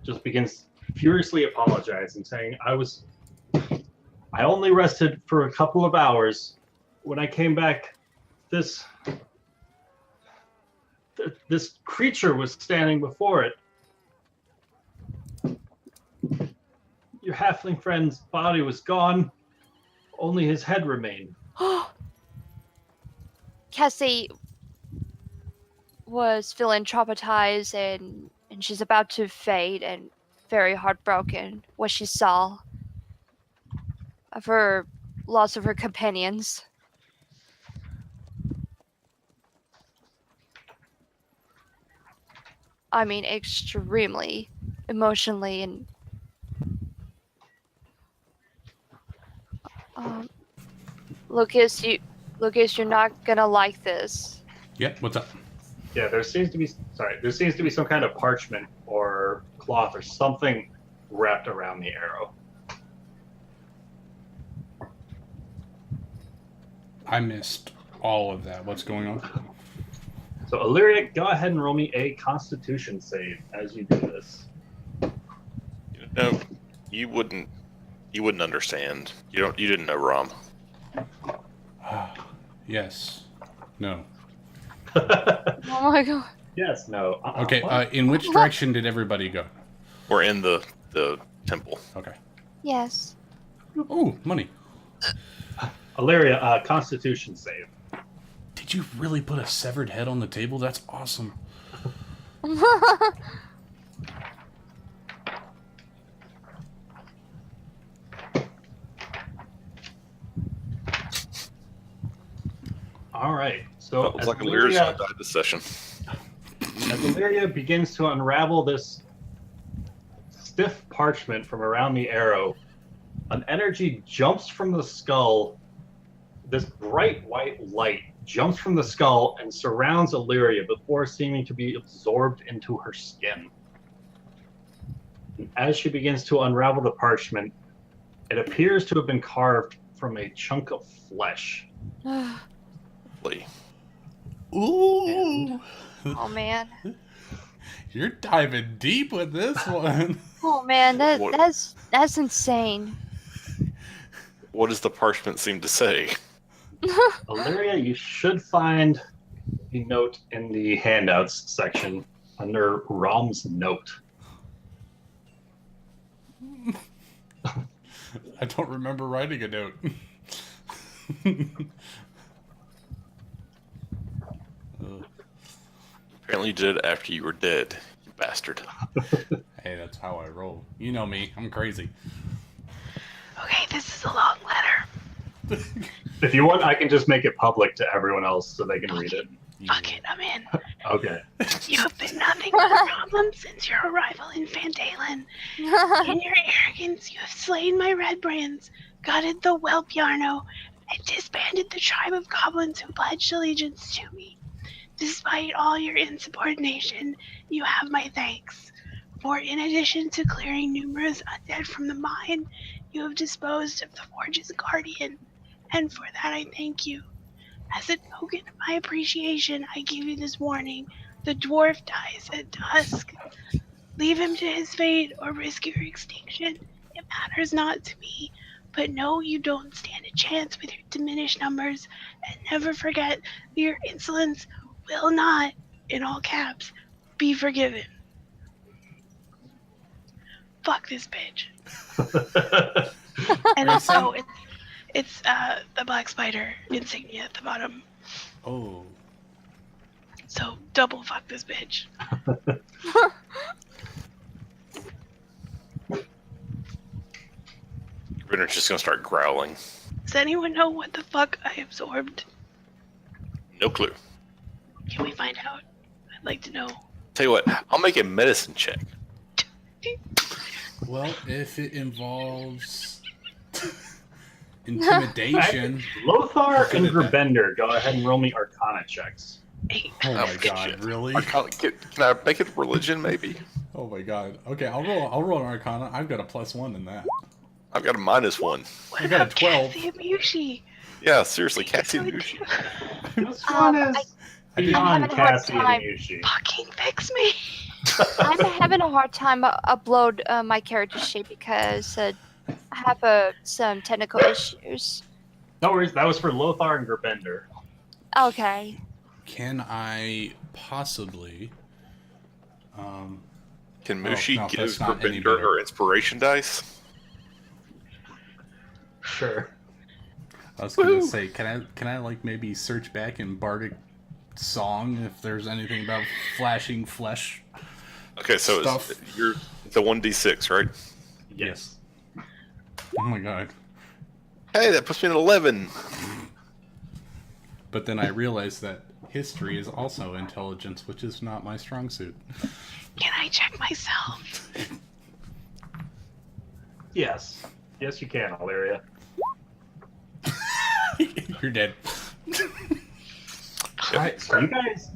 just begins furiously apologizing, saying, I only rested for a couple of hours. When I came back, this creature was standing before it. Your halfling friend's body was gone. Only his head remained. Cassie was feeling traumatized and she's about to fade and very heartbroken what she saw of her loss of her companions. I mean, extremely emotionally and Lucas, you're not gonna like this. Yep, what's up? Yeah, there seems to be some kind of parchment or cloth or something wrapped around the arrow. I missed all of that. What's going on? So Illyria, go ahead and roll me a Constitution save as you do this. No, you wouldn't understand. You didn't know Rom. Yes. No. Oh my god. Yes, no. Okay, What? in which direction did everybody go? We're in the temple. Okay. Yes. Oh, money. Illyria, Constitution save. Did you really put a severed head on the table? That's awesome. All right. So That was like Illyria's gonna die this session. as Illyria begins to unravel this stiff parchment from around the arrow, an energy jumps from the skull. This bright white light jumps from the skull and surrounds Illyria before seeming to be absorbed into her skin. And as she begins to unravel the parchment, it appears to have been carved from a chunk of flesh. Lee. Ooh. Oh man. You're diving deep with this one. Oh man, What- that's insane. What does the parchment seem to say? Illyria, you should find the note in the handouts section under Rom's note. I don't remember writing a note. Apparently you did it after you were dead, you bastard. Hey, that's how I roll. You know me. I'm crazy. Okay, this is a long letter. If you want, I can just make it public to everyone else so they can read it. Fuck it, I'm in. Okay. You have been nothing but a problem since your arrival in Phandelver. In your arrogance, you have slain my red brands, gutted the whelp Yarno, and disbanded the tribe of goblins who pledged allegiance to me. Despite all your insubordination, you have my thanks. For in addition to clearing numerous undead from the mine, you have disposed of the Forge's guardian, and for that I thank you. As a token of my appreciation, I give you this warning. The dwarf dies at dusk. Leave him to his fate or risk your extinction. It matters not to me, but know you don't stand a chance with your diminished numbers, and never forget that your insolence will not, in all caps, be forgiven. Fuck this bitch. And also, it's the black spider insignia at the bottom. Oh. So double fuck this bitch. Renner's just gonna start growling. Does anyone know what the fuck I absorbed? No clue. Can we find out? I'd like to know. Tell you what, I'll make a medicine check. Well, if it involves intimidation. Lothar and Good at that. Grbender, go ahead and roll me Arcana checks. Hey, Oh my good god, shit. really? Can I make it religion, maybe? Oh my god. Okay, I'll roll an Arcana. I've got a +1 in that. I've got a -1. what I got a about 12. Cassie and Mushi? Yeah, seriously, Cassie and Mushi. This one is I didn't- beyond having a hard Cassie and time. Yushi. Fucking fix me. I'm having a hard time upload my character sheet because I have some technical issues. No worries, that was for Lothar and Gerbender. Okay. Can I possibly? Can Oh, Mushi no, give that's not any Gurbinder better. her inspiration dice? Sure. I was gonna say, can I like maybe search back in Bardic Song if there's anything about flashing flesh? Okay, so Stuff. you're the 1d6, right? Yes. Oh my god! Hey, that puts me at 11. But then I realized that history is also intelligence, which is not my strong suit. Can I check myself? Yes. Yes, you can, Illyria. You're dead. Alright, so you guys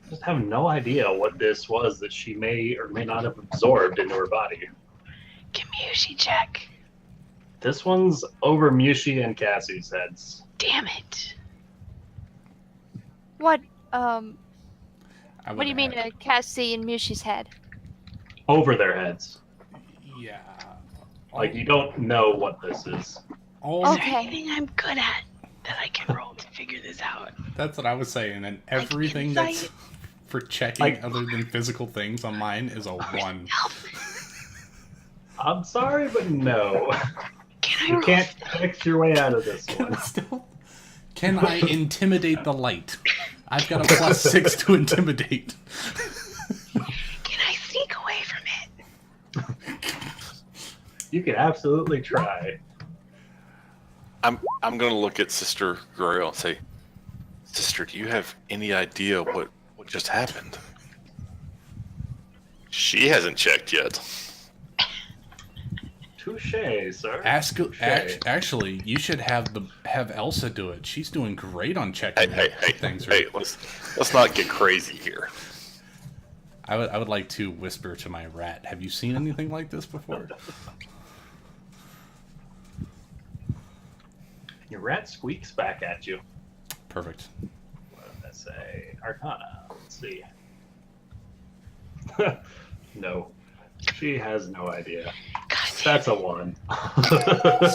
just have no idea what this was that she may or may not have absorbed into her body. Can Mushi check? This one's over Mushi and Cassie's heads. Damn it. What? I What would do you mean, add- Cassie and Mushi's head? Over their heads. Yeah. Like, you don't know what this is. Oh, Is Okay. there anything I'm good at that I can roll to figure this out? that's what I was saying, and everything that's insight? for checking Like- other than physical things on mine is a 1. Help. I'm sorry, but no. Can I You roll? can't fix your way out of this Can I one. still? Can I intimidate the light? I've got a +6 to intimidate. Can I sneak away from it? You can absolutely try. I'm gonna look at Sister Guriel and say, Sister, do you have any idea what just happened? She hasn't checked yet. Touche, sir. Touche. Actually, you should have Elsa do it. She's doing great on Hey, checking hey, hey, things. hey! Let's not get crazy here. I would like to whisper to my rat. Have you seen anything like this before? Your rat squeaks back at you. Perfect. What did I say? Arcana. Let's see. No. She has no idea. God damn. That's a 1.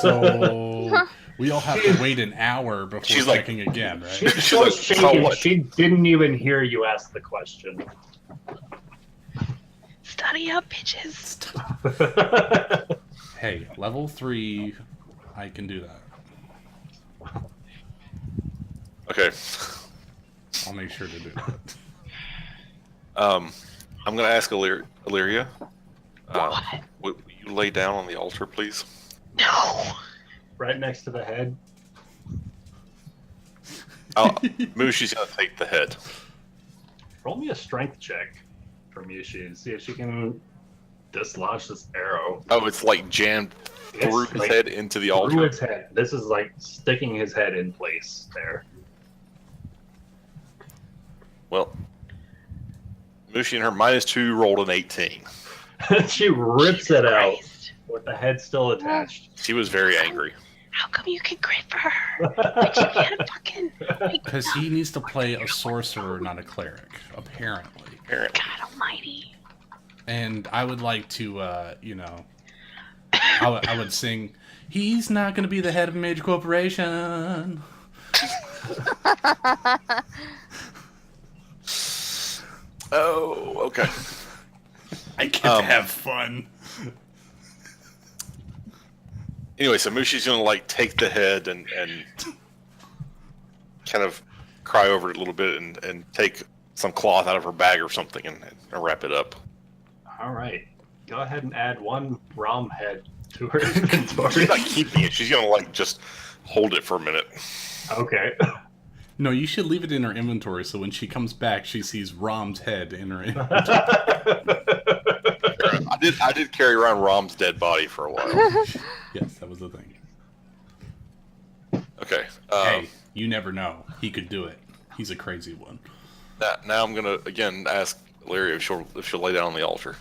So we all have to wait an hour before She's like- checking again, right? She's She's so like, shaken, "So what?" she didn't even hear you ask the question. Study up, bitches. Hey, level 3, I can do that. Okay. I'll make sure to do that. I'm gonna ask Illyria. What? Will you lay down on the altar, please? No. Right next to the head. Mushi's gonna take the head. Roll me a strength check from Yushi and see if she can dislodge this arrow Oh, it's like jammed through It's his like head into the through altar. its head. This is like sticking his head in place there. Well, Mushi and her -2 rolled an 18. She rips Jesus it out Christ. with the head still attached. She was very angry. How come you can crit for her, but you can't fucking... Because he needs to play a sorcerer, not a cleric, apparently. Apparently. God almighty. And I would like to, I would sing, "He's not going to be the head of a major corporation." Oh, okay. I get to have fun. Anyway, so Mushi's gonna like take the head and kind of cry over it a little bit and take some cloth out of her bag or something and wrap it up. All right. Go ahead and add 1 Rom head to her inventory. She's not keeping it. She's gonna like just hold it for a minute. Okay. No, you should leave it in her inventory so when she comes back, she sees Rom's head in her inventory. I did carry around Rom's dead body for a while. Yes, that was the thing. Okay. Hey, you never know. He could do it. He's a crazy one. Now I'm gonna again ask Larry if she'll lay down on the altar.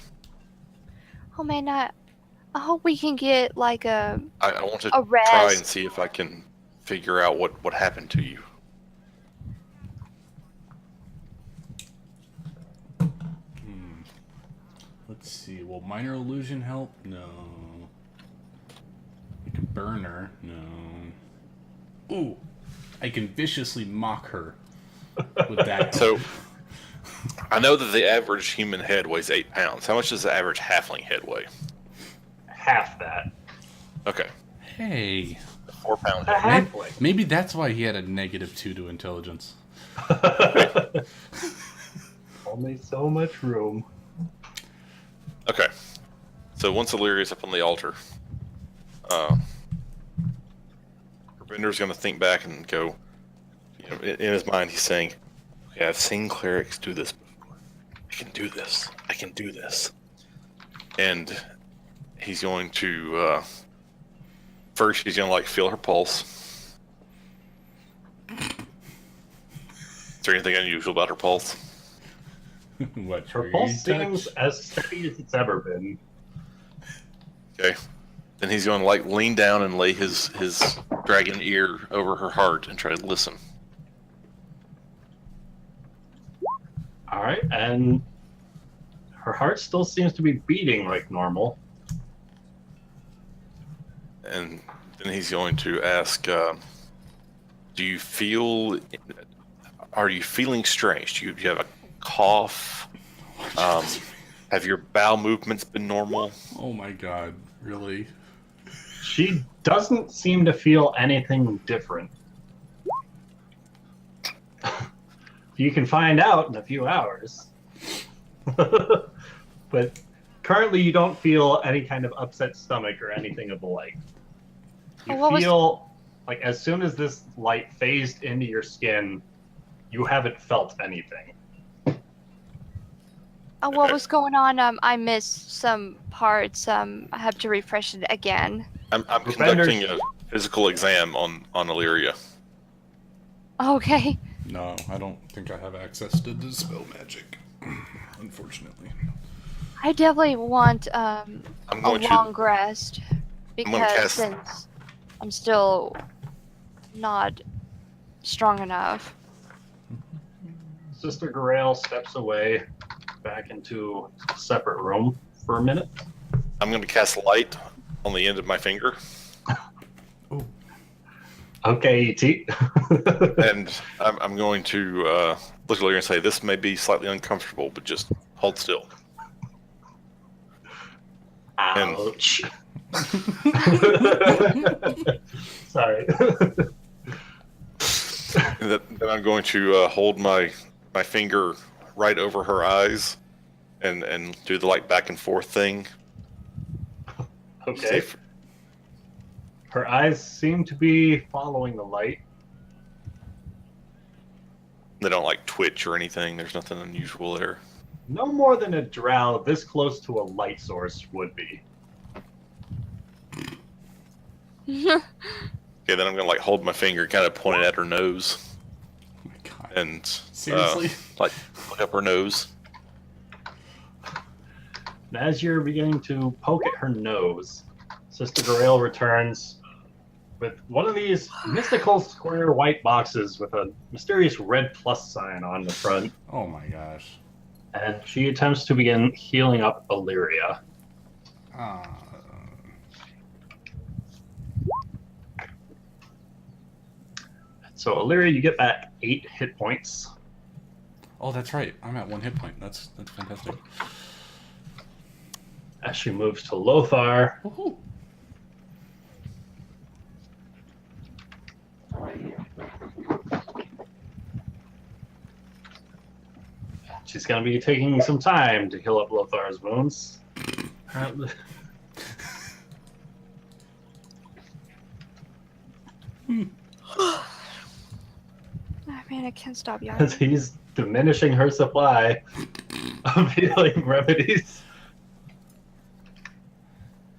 Oh man, I hope we can get like I want to a try rest. and see if I can figure out what happened to you. Let's see. Will minor illusion help? No. I can burn her? No. Ooh. I can viciously mock her with that. So, I know that the average human head weighs 8 pounds. How much does the average halfling head weigh? Half that. Okay. Hey. 4 pounds. Halfway. Maybe that's why he had a -2 to intelligence. Only so much room. Okay. So once Illyria's up on the altar, Ravinder's going to think back and go, you know, in his mind, he's saying, okay, I've seen clerics do this before. I can do this. I can do this. And he's going to, first he's going to, like, feel her pulse. Is there anything unusual about her pulse? What? Her pulse seems as steady as it's ever been. Okay. Then he's going to, like, lean down and lay his dragon ear over her heart and try to listen. All right, and her heart still seems to be beating like normal. And then he's going to ask, do you feel, are you feeling strange? Do you have a cough? Have your bowel movements been normal? Oh my god, really? She doesn't seem to feel anything different. You can find out in a few hours. But currently you don't feel any kind of upset stomach or anything of the like. You feel like as soon as this light phased into your skin, you haven't felt anything. What was going on? I missed some parts. I have to refresh it again. I'm conducting a physical exam on Illyria. Okay. No, I don't think I have access to dispel magic, unfortunately. I definitely want a going to- long rest I'm gonna because cast- since I'm still not strong enough. Sister Grail steps away back into a separate room for a minute. I'm going to cast light on the end of my finger, Okay, E.T. and I'm going to look at Illyria and say, this may be slightly uncomfortable, but just hold still. Ouch. Sorry. And then I'm going to hold my finger right over her eyes and do the, like, back and forth thing. Okay. Her eyes seem to be following the light. They don't, like, twitch or anything. There's nothing unusual there. No more than a drow this close to a light source would be. Okay, then I'm going to, like, hold my finger and kind of point it at her nose. Oh my god. And Seriously? like, look up her nose. And as you're beginning to poke at her nose, Sister Grail returns with one of these mystical square white boxes with a mysterious red plus sign on the front, Oh my gosh. and she attempts to begin healing up Illyria. So Illyria, you get back 8 hit points. Oh, that's right. I'm at 1 hit point. That's fantastic. As she moves to Lothar, Woohoo. she's going to be taking some time to heal up Lothar's wounds. Oh, man, I can't stop yawning. As he's diminishing her supply of healing remedies.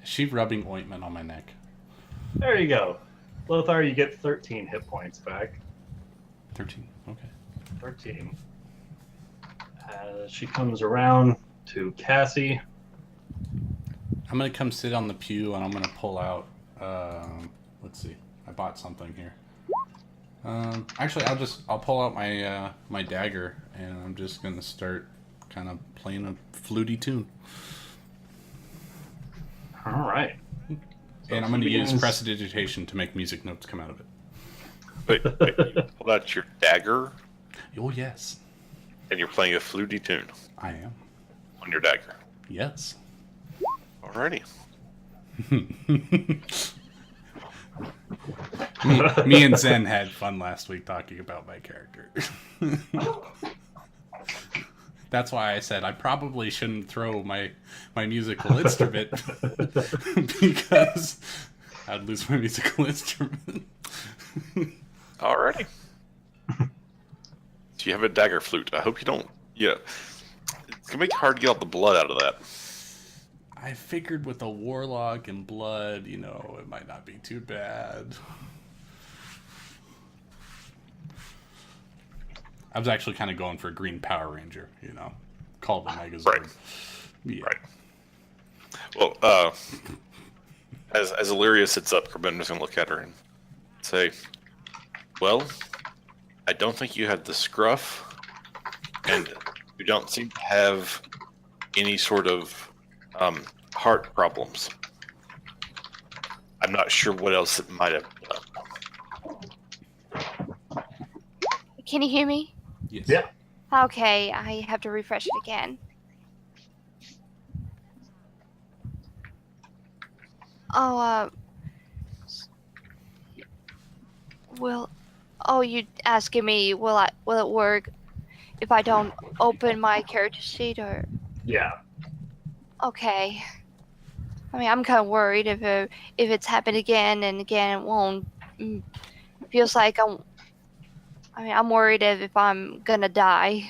Is she rubbing ointment on my neck? There you go. Lothar, you get 13 hit points back. 13. Okay. 13. As she comes around to Cassie. I'm gonna come sit on the pew and I'm gonna pull out. Let's see. I bought something here. Actually, I'll pull out my my dagger, and I'm just gonna start kind of playing a fluty tune. All right. So And I'm going to he use begins- prestidigitation to make music notes come out of it. Wait, you pulled out your dagger Oh, yes. and you're playing a fluty tune I am. on your dagger. Yes. Alrighty. me and Zen had fun last week talking about my character. That's why I said I probably shouldn't throw my musical instrument because I'd lose my musical instrument. Alrighty. So you have a dagger flute. I hope you don't. Yeah. It's gonna make it hard to get all the blood out of that. I figured with a warlock and blood, it might not be too bad. I was actually kind of going for a green Power Ranger, called the Megazord. Right. Yeah. Right. Well, as Illyria sits up, Carbenda's gonna look at her and say, "Well, I don't think you have the scruff, and you don't seem to have any sort of heart problems. I'm not sure what else it might have done." Can you hear me? Yes. Yeah. Okay, I have to refresh it again. Oh, you asking me, will it work if I don't open my character sheet, or? Yeah. Okay. I mean, I'm kind of worried if it's happened again and again, it won't. Feels like I'm worried if I'm gonna die.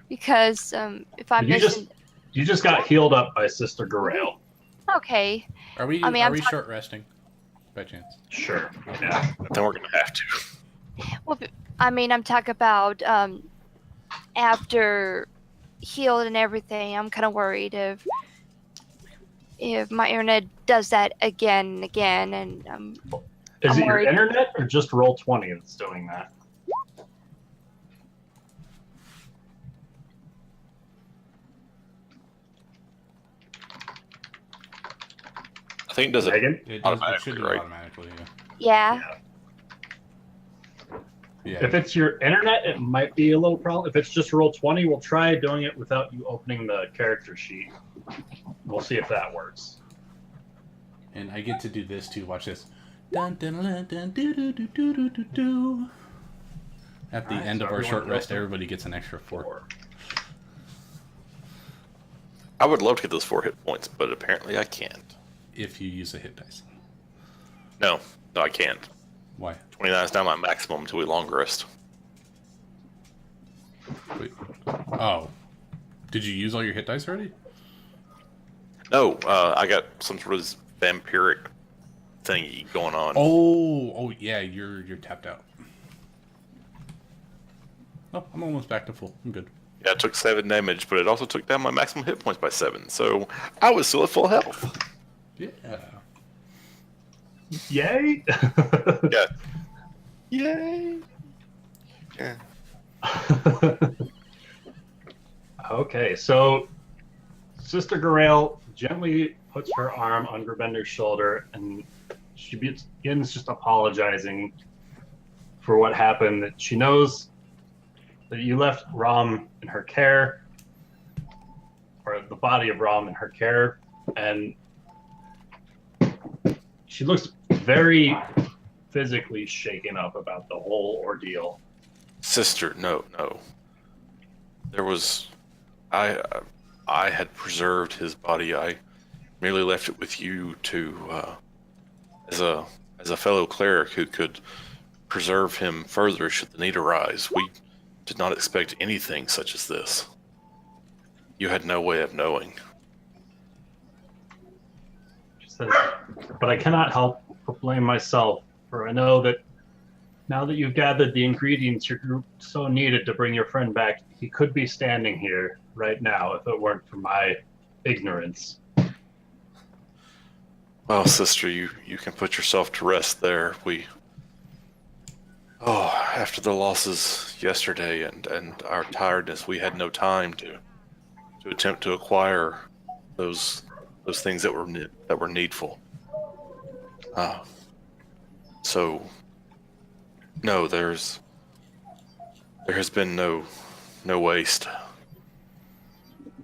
Because if I'm missing. You just got healed up by Sister Garail. Okay. Are we? I mean, are I'm we talk- short resting, by chance? Sure. Yeah. Then we're gonna have to. Well, I'm talking about after healed and everything. I'm kind of worried if my internet does that again and again, and Is I'm it your worried. internet or just Roll20 that's doing that? I think it does it Megan? It automatically, should do right? automatically. yeah. Yeah. If it's your internet, it might be a little problem. If it's just Roll20, we'll try doing it without you opening the character sheet. We'll see if that works. And I get to do this too. Watch this. Dun, dun, dun, dun, doo, doo, doo, doo, doo, doo, doo. At the Alright, end so of our everyone short goes rest, for everybody gets an extra 4. I would love to get those 4 hit points, but apparently I can't. If you use a hit dice. No, I can't. Why? 29 is now my maximum until we long rest. Wait. Oh. Did you use all your hit dice already? No, I got some sort of vampiric thingy going on. Oh yeah, you're tapped out. Oh, I'm almost back to full. I'm good. Yeah, it took 7 damage, but it also took down my maximum hit points by 7, so I was still at full health. Yeah. Yay! Yeah. Yay! Yeah. Okay, so Sister Garail gently puts her arm on Grabender's shoulder, and she begins just apologizing for what happened. That she knows that you left Rom in her care, or the body of Rom in her care, and she looks very physically shaken up about the whole ordeal. Sister, no. There was... I had preserved his body. I merely left it with you to... as a fellow cleric who could preserve him further should the need arise. We did not expect anything such as this. You had no way of knowing. She says, but I cannot help but blame myself, for I know that now that you've gathered the ingredients your group so needed to bring your friend back, he could be standing here right now if it weren't for my ignorance. Well, sister, you can put yourself to rest there. We Oh, after the losses yesterday and our tiredness, we had no time to attempt to acquire those things that were needful. Uh, so no, there has been no waste.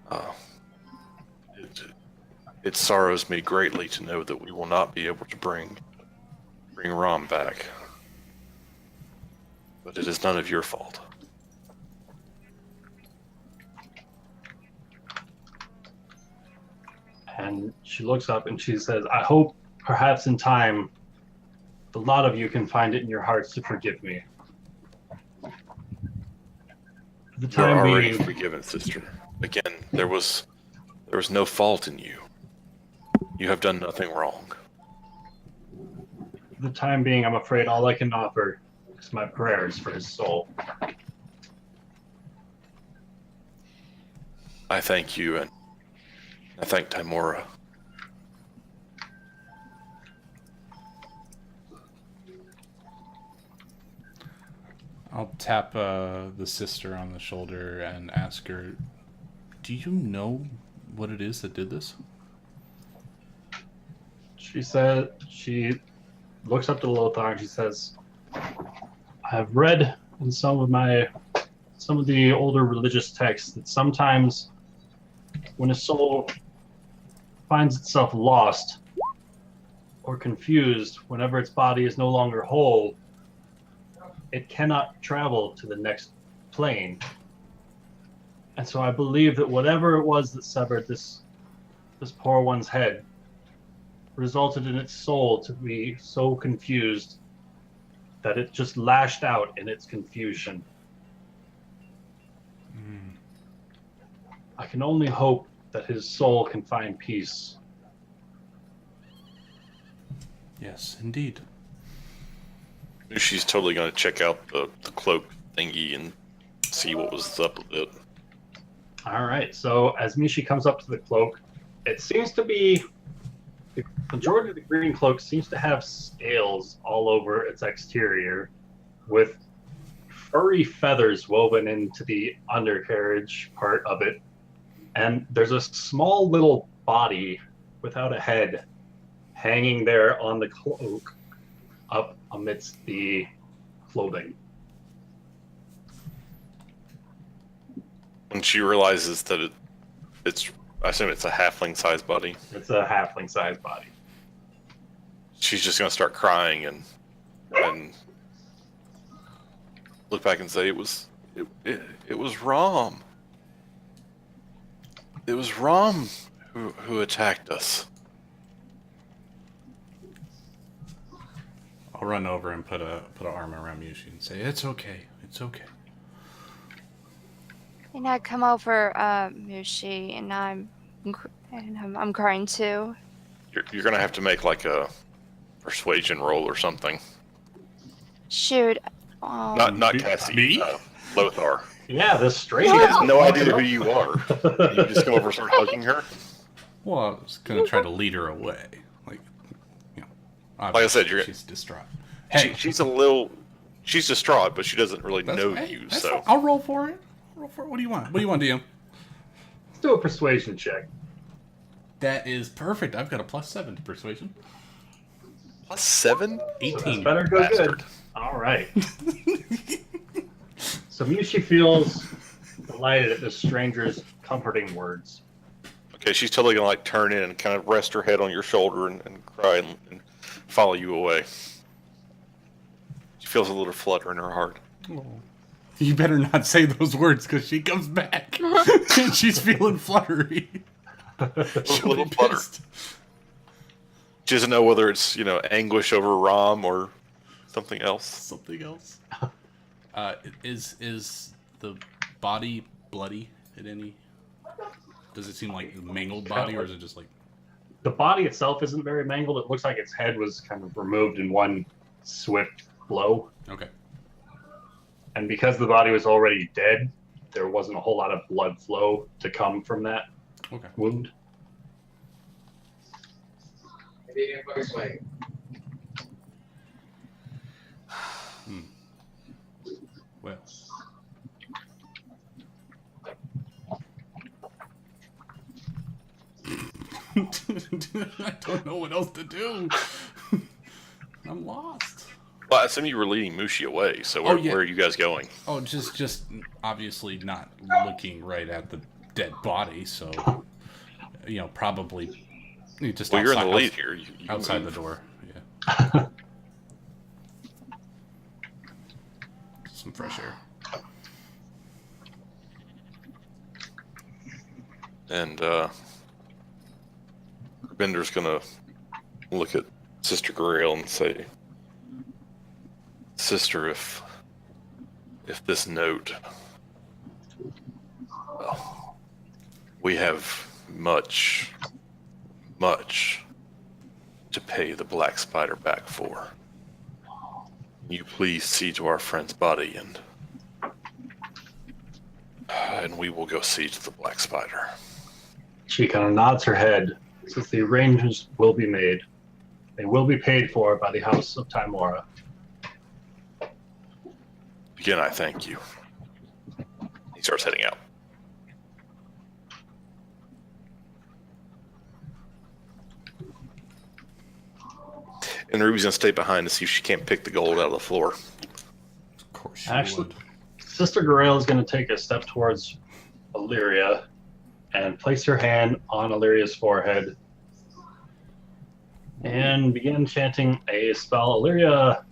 Uh, it sorrows me greatly to know that we will not be able to bring Rom back. But it is none of your fault. And she looks up and she says, I hope perhaps in time the lot of you can find it in your hearts to forgive me. For the You're time already being, forgiven, sister. Again, there was no fault in you. You have done nothing wrong. for the time being, I'm afraid all I can offer is my prayers for his soul. I thank you, and I thank Timora. I'll tap the sister on the shoulder and ask her, do you know what it is that did this? She looks up to Lothar and she says, I have read in some of the older religious texts that sometimes when a soul finds itself lost or confused, whenever its body is no longer whole, it cannot travel to the next plane. And so I believe that whatever it was that severed this poor one's head resulted in its soul to be so confused that it just lashed out in its confusion. I can only hope that his soul can find peace. Yes, indeed. She's totally going to check out the cloak thingy and see what was up with it. All right, so as Mishi comes up to the cloak, it seems to be the majority of the green cloak seems to have scales all over its exterior with furry feathers woven into the undercarriage part of it. And there's a small little body without a head hanging there on the cloak up amidst the clothing. When she realizes that it's, I assume it's a halfling-sized body. It's a halfling-sized body. She's just going to start crying and look back and say, it was Rom. It was Rom who attacked us. I'll run over and put an arm around Yushi and say, it's okay, it's okay. And I come over, Mushi, and I'm crying too. You're going to have to make like a persuasion roll or something. Shoot. Not Cassie. Me? Lothar. Yeah, this stranger. She has no idea who you are. And you just go over and start hugging her. Well, I was going to try to lead her away. Like, you know, Like I said, she's distraught. Hey, she's distraught, but she doesn't really know hey, you. that's So fine. I'll roll for it. What do you want? What do you want, DM? Let's do a persuasion check. That is perfect. I've got a +7 to persuasion. +7? 18. So this better go Bastard. good. All right. So Mishi feels delighted at this stranger's comforting words. Okay, she's totally gonna like turn in and kind of rest her head on your shoulder and cry and follow you away. She feels a little flutter in her heart. You better not say those words because she comes back and she's feeling fluttery. She'll little be flutter. pissed. She doesn't know whether it's anguish over Rom or something else. Something else. Is the body bloody at any? Does it seem like a mangled body, or is it just like? The body itself isn't very mangled. It looks like its head was kind of removed in one swift blow. Okay. And because the body was already dead, there wasn't a whole lot of blood flow to come from that Okay. wound. Well. I don't know what else to do. I'm lost. Well, I assume you were leading Mushi away, so where are you guys going? Oh, just obviously not looking right at the dead body, so probably just Well, you're in the outside- lead here. You outside move. the door. Yeah. Some fresh air. And Bender's gonna look at Sister Grail and say, Sister, if this note, well, we have much to pay the Black Spider back for. Can you please see to our friend's body, and we will go see to the Black Spider. She kind of nods her head, says the arrangements will be made. They will be paid for by the House of Timora. Again, I thank you. He starts heading out. And Ruby's gonna stay behind to see if she can't pick the gold out of the floor. Of course she Actually, would. Sister Garel is going to take a step towards Illyria and place her hand on Illyria's forehead and begin chanting a spell Illyria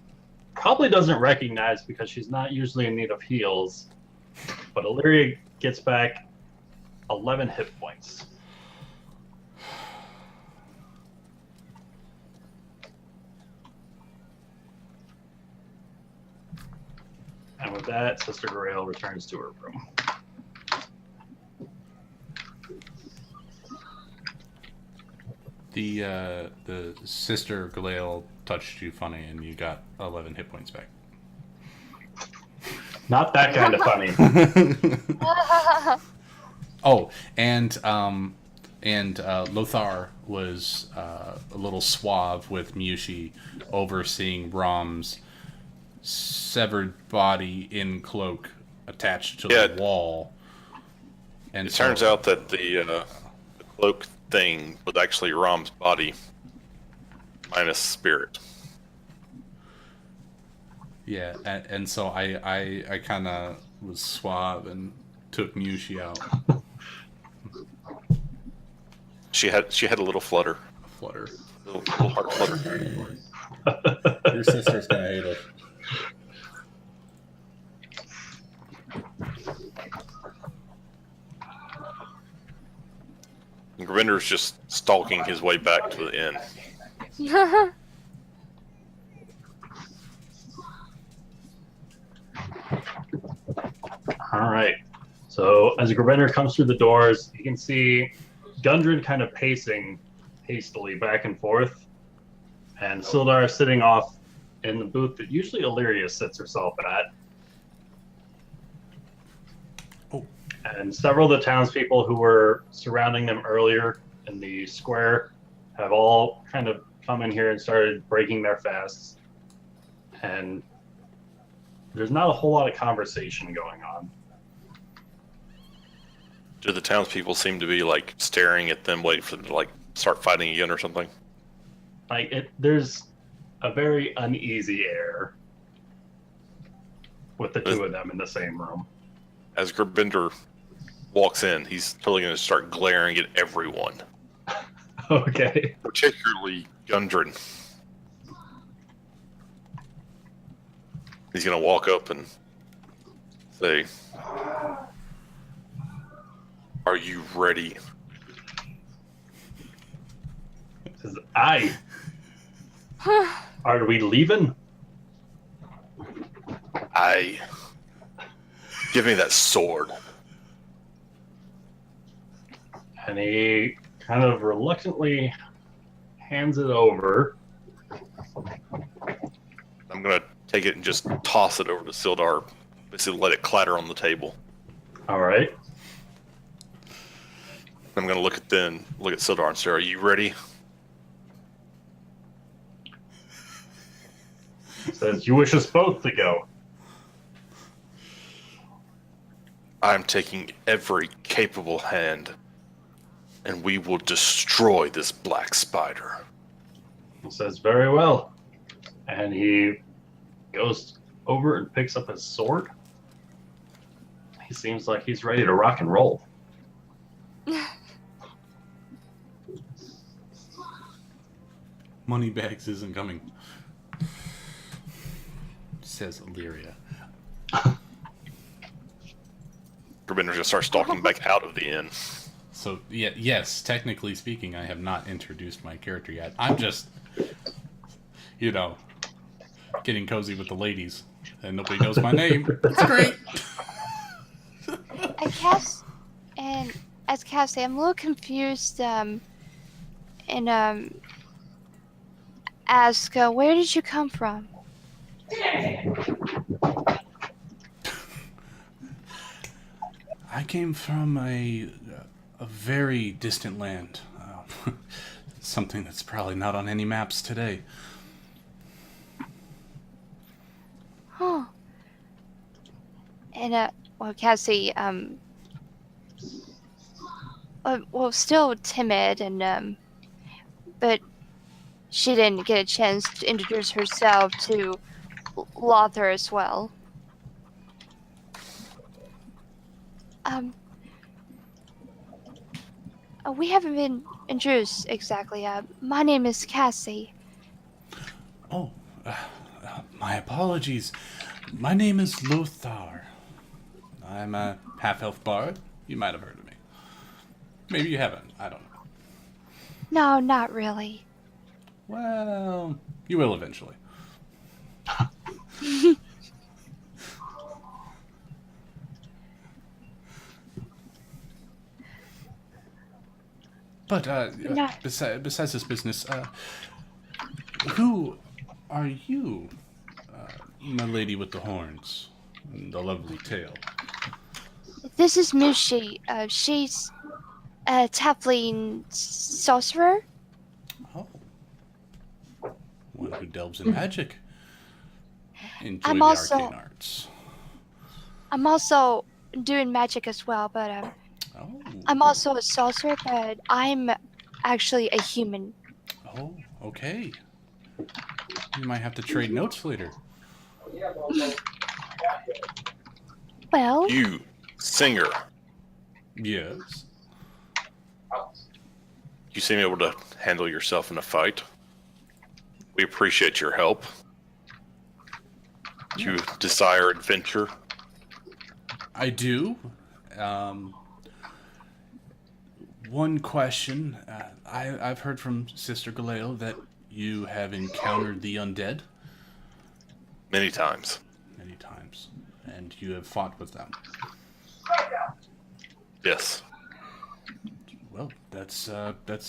probably doesn't recognize because she's not usually in need of heals. But Illyria gets back 11 hit points. And with that, Sister Grail returns to her room. The Sister Galale touched you funny, and you got 11 hit points back. Not that kind of funny. Oh, and Lothar was a little suave with Mushi, overseeing Brahm's severed body in cloak attached to the wall. And it turns out that the cloak thing was actually Rom's body minus spirit. Yeah, and so I kind of was suave and took Mushi out. She had a little flutter. Flutter. Little heart flutter. Your sister's gonna hate us. And Gravinder's just stalking his way back to the inn. All right. So as Gravinder comes through the doors, you can see Gundren kind of pacing hastily back and forth, and Sildar sitting off in the booth that usually Illyria sits herself at. Oh. And several of the townspeople who were surrounding them earlier in the square have all kind of come in here and started breaking their fasts. And there's not a whole lot of conversation going on. Do the townspeople seem to be like staring at them, waiting for them to like start fighting again or something? There's a very uneasy air with the two of them in the same room. As Gravinder walks in, he's totally going to start glaring at everyone, Okay. particularly Gundren. He's going to walk up and say, "Are you ready?" Says, aye. Are we leaving? Give me that sword. And he kind of reluctantly hands it over. I'm going to take it and just toss it over to Sildar. Basically let it clatter on the table. All right. I'm going to look at Sildar and say, "Are you ready?" Says, you wish us both to go. I'm taking every capable hand, and we will destroy this black spider. He says, very well. And he goes over and picks up his sword. He seems like he's ready to rock and roll. Moneybags isn't coming, says Illyria. Garbinder's gonna start stalking back out of the inn. So, yes, technically speaking, I have not introduced my character yet. I'm just, getting cozy with the ladies, and nobody knows my name. It's great. As Cassie, I'm a little confused. Ask, where did you come from? I came from a very distant land. Something that's probably not on any maps today. Huh. And, Cassie, still timid and, but she didn't get a chance to introduce herself to Lothar as well. We haven't been introduced exactly. My name is Cassie. Oh, my apologies. My name is Lothar. I'm a half-elf bard. You might have heard of me. Maybe you haven't. I don't know. No, not really. Well, you will eventually. But besides this business, who are you, my lady with the horns and the lovely tail? This is Mushi. She's a Tiefling sorcerer. Oh. One who delves in magic. Enjoy I'm the also- arcane arts. I'm also doing magic as well, but Oh. I'm also a sorcerer, but I'm actually a human. Oh, okay. You might have to trade notes later. Well, You, singer, Yes. you seem able to handle yourself in a fight. We appreciate your help. Do you desire adventure? I do. One question. I've heard from Sister Galeo that you have encountered the undead Many times. many times, and you have fought with them. Yes. Well, that's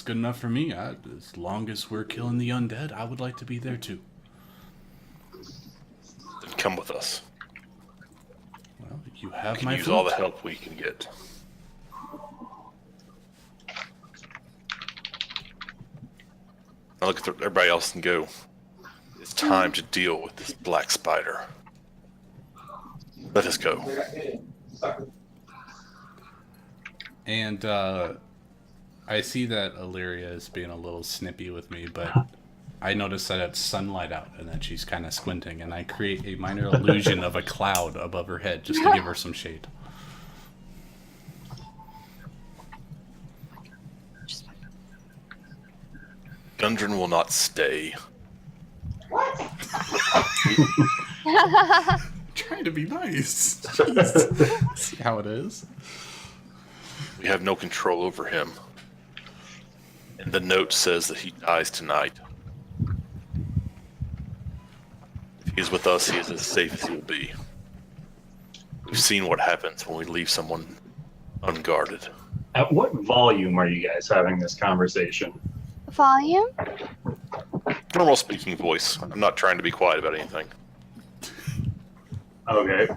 good enough for me. As long as we're killing the undead, I would like to be there too. Then come with us. Well, you We have can my use all the flute. help we can get. I look at everybody else and go, it's time to deal with this black spider. Let us go. And I see that Illyria is being a little snippy with me, but I notice that it's sunlight out and that she's kind of squinting, and I create a minor illusion of a cloud above her head just to give her some shade. Gundren will not stay. Trying to be nice. Jeez. See how it is? We have no control over him. And the note says that he dies tonight. If he is with us, he is as safe as he will be. We've seen what happens when we leave someone unguarded. At what volume are you guys having this conversation? volume? Normal speaking voice. I'm not trying to be quiet about anything. Okay.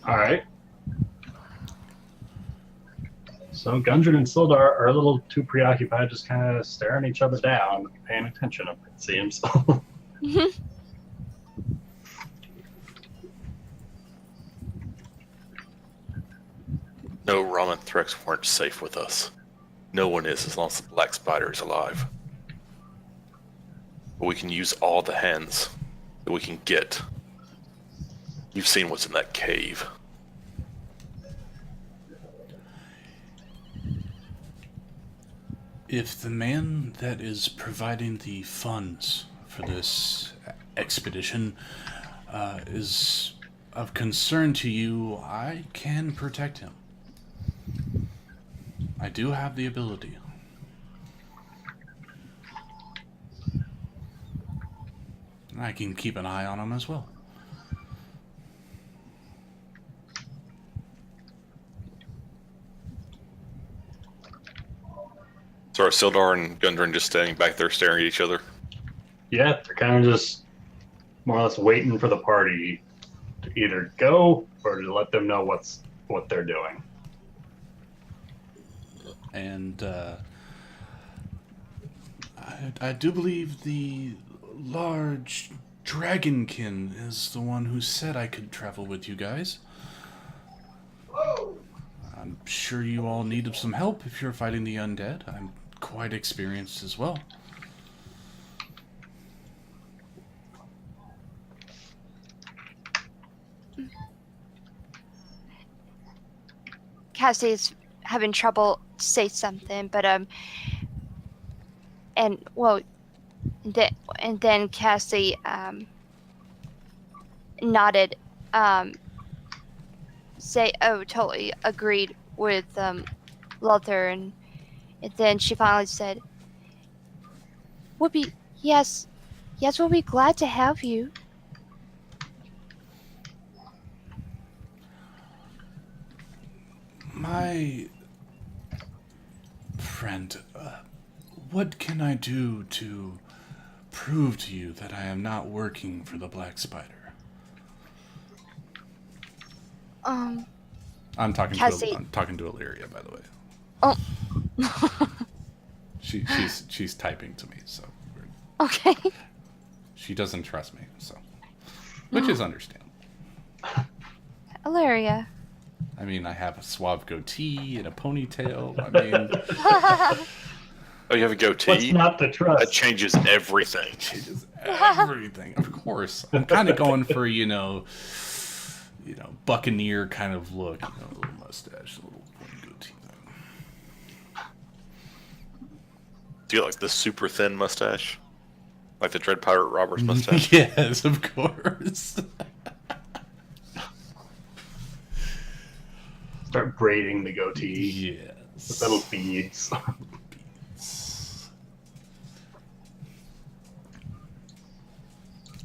All right. So Gundren and Sildar are a little too preoccupied, just kind of staring each other down, paying attention, it seems. No, Ramen Threx weren't safe with us. No one is as long as the Black Spider is alive. But we can use all the hands that we can get. You've seen what's in that cave. If the man that is providing the funds for this expedition is of concern to you, I can protect him. I do have the ability. And I can keep an eye on him as well. So are Sildar and Gundren just standing back there staring at each other? Yeah, they're kind of just more or less waiting for the party to either go or to let them know what they're doing. And I do believe the large dragonkin is the one who said I could travel with you guys. I'm sure you all need some help if you're fighting the undead. I'm quite experienced as well. Cassie's having trouble to say something, but and well, and then Cassie nodded, totally agreed with Lothar, and then she finally said, yes, we'll be glad to have you. My friend, what can I do to prove to you that I am not working for the Black Spider? I'm talking Cassie. I'm talking to Illyria, by the way. Oh. She's typing to me, so Okay. she doesn't trust me, so which is understandable. Illyria. I mean, I have a suave goatee and a ponytail. I mean, Oh, you have a goatee? What's not to trust? That changes everything. changes everything. Of course, I'm kind of going for buccaneer kind of look. A little mustache, a little goatee. Do you like the super thin mustache? Like the Dread Pirate Robert's mustache? Yes, of course. Start braiding the goatee Yes. with little beads.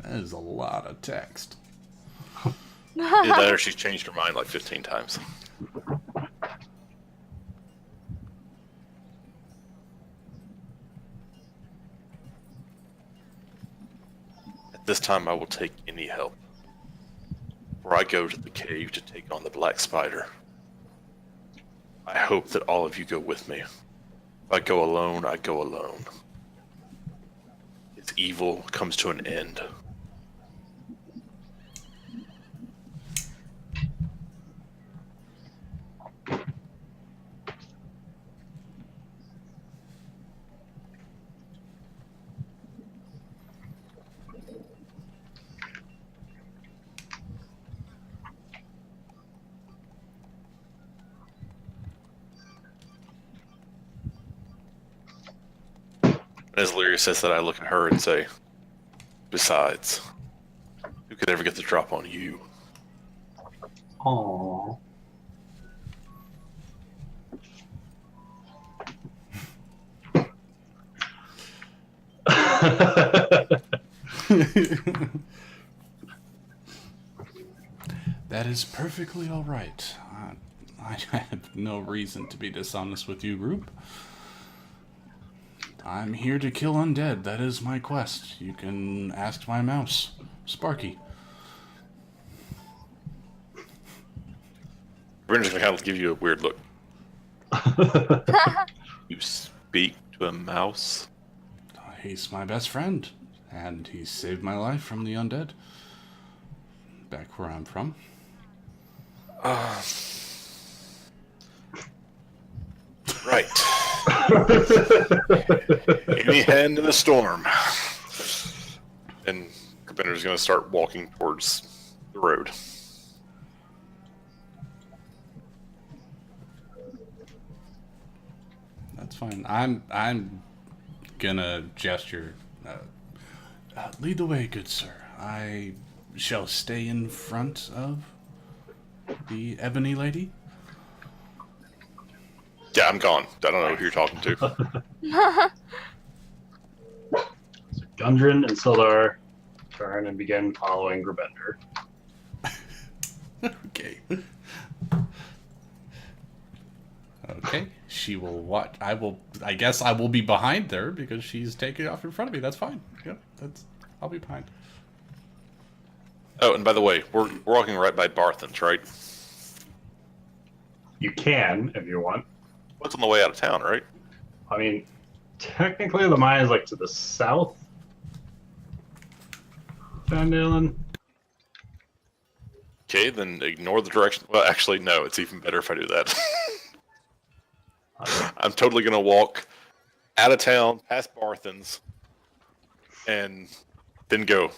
That is a lot of text. Either that or she's changed her mind like 15 times. At this time, I will take any help. Before I go to the cave to take on the Black Spider, I hope that all of you go with me. If I go alone, I go alone. Its evil comes to an end. As Lyria says that, I look at her and say, besides, who could ever get the drop on you? Aww. That is perfectly all right. I have no reason to be dishonest with you, group. I'm here to kill undead. That is my quest. You can ask my mouse, Sparky. Brenda's gonna kind of give you a weird look. You speak to a mouse? He's my best friend, and he saved my life from the undead. Back where I'm from. right. Any hand in the storm. And Carpenter's going to start walking towards the road. That's fine. I'm gonna gesture. Lead the way, good sir. I shall stay in front of the ebony lady. Yeah, I'm gone. I don't know who you're talking to. So Gundren and Sildar turn and begin following Grabender. Okay. Okay. She will watch. I guess I will be behind her because she's taking off in front of me. That's fine. Yep. I'll be behind. Oh, and by the way, we're walking right by Barthen's, right? You can, if you want. What's on the way out of town, right? I mean, technically the mine is like to the south. Phandalen. Okay, then ignore the direction. Well, actually, no. It's even better if I do that. I'm totally gonna walk out of town, past Barthen's, and then go,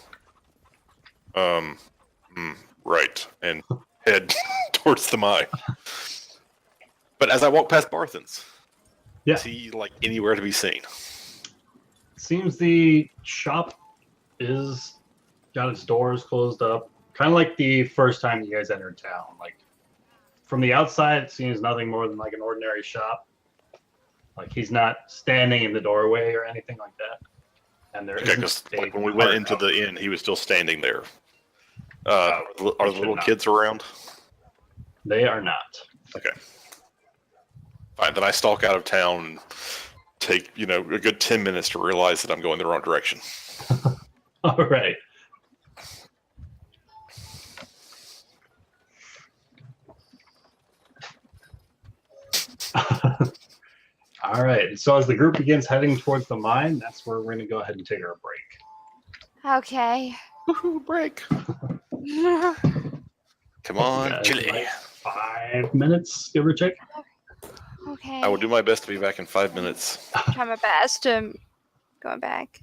right, and head towards the mine. But as I walk past Barthen's, Yeah. is he like anywhere to be seen? Seems the shop is got its doors closed up. Kind of like the first time you guys entered town. Like from the outside, it seems nothing more than like an ordinary shop. Like he's not standing in the doorway or anything like that. And there Okay, isn't because like when we went into the inn, he was still standing there. Are the little kids around? They are not. Okay. Fine, then I stalk out of town and take, a good 10 minutes to realize that I'm going the wrong direction. All right. All right. So as the group begins heading towards the mine, that's where we're going to go ahead and take our break. Okay. Woohoo, break. Come on, Guys, Chili. like 5 minutes, give or take. Okay. I will do my best to be back in 5 minutes. Try my best. Going back.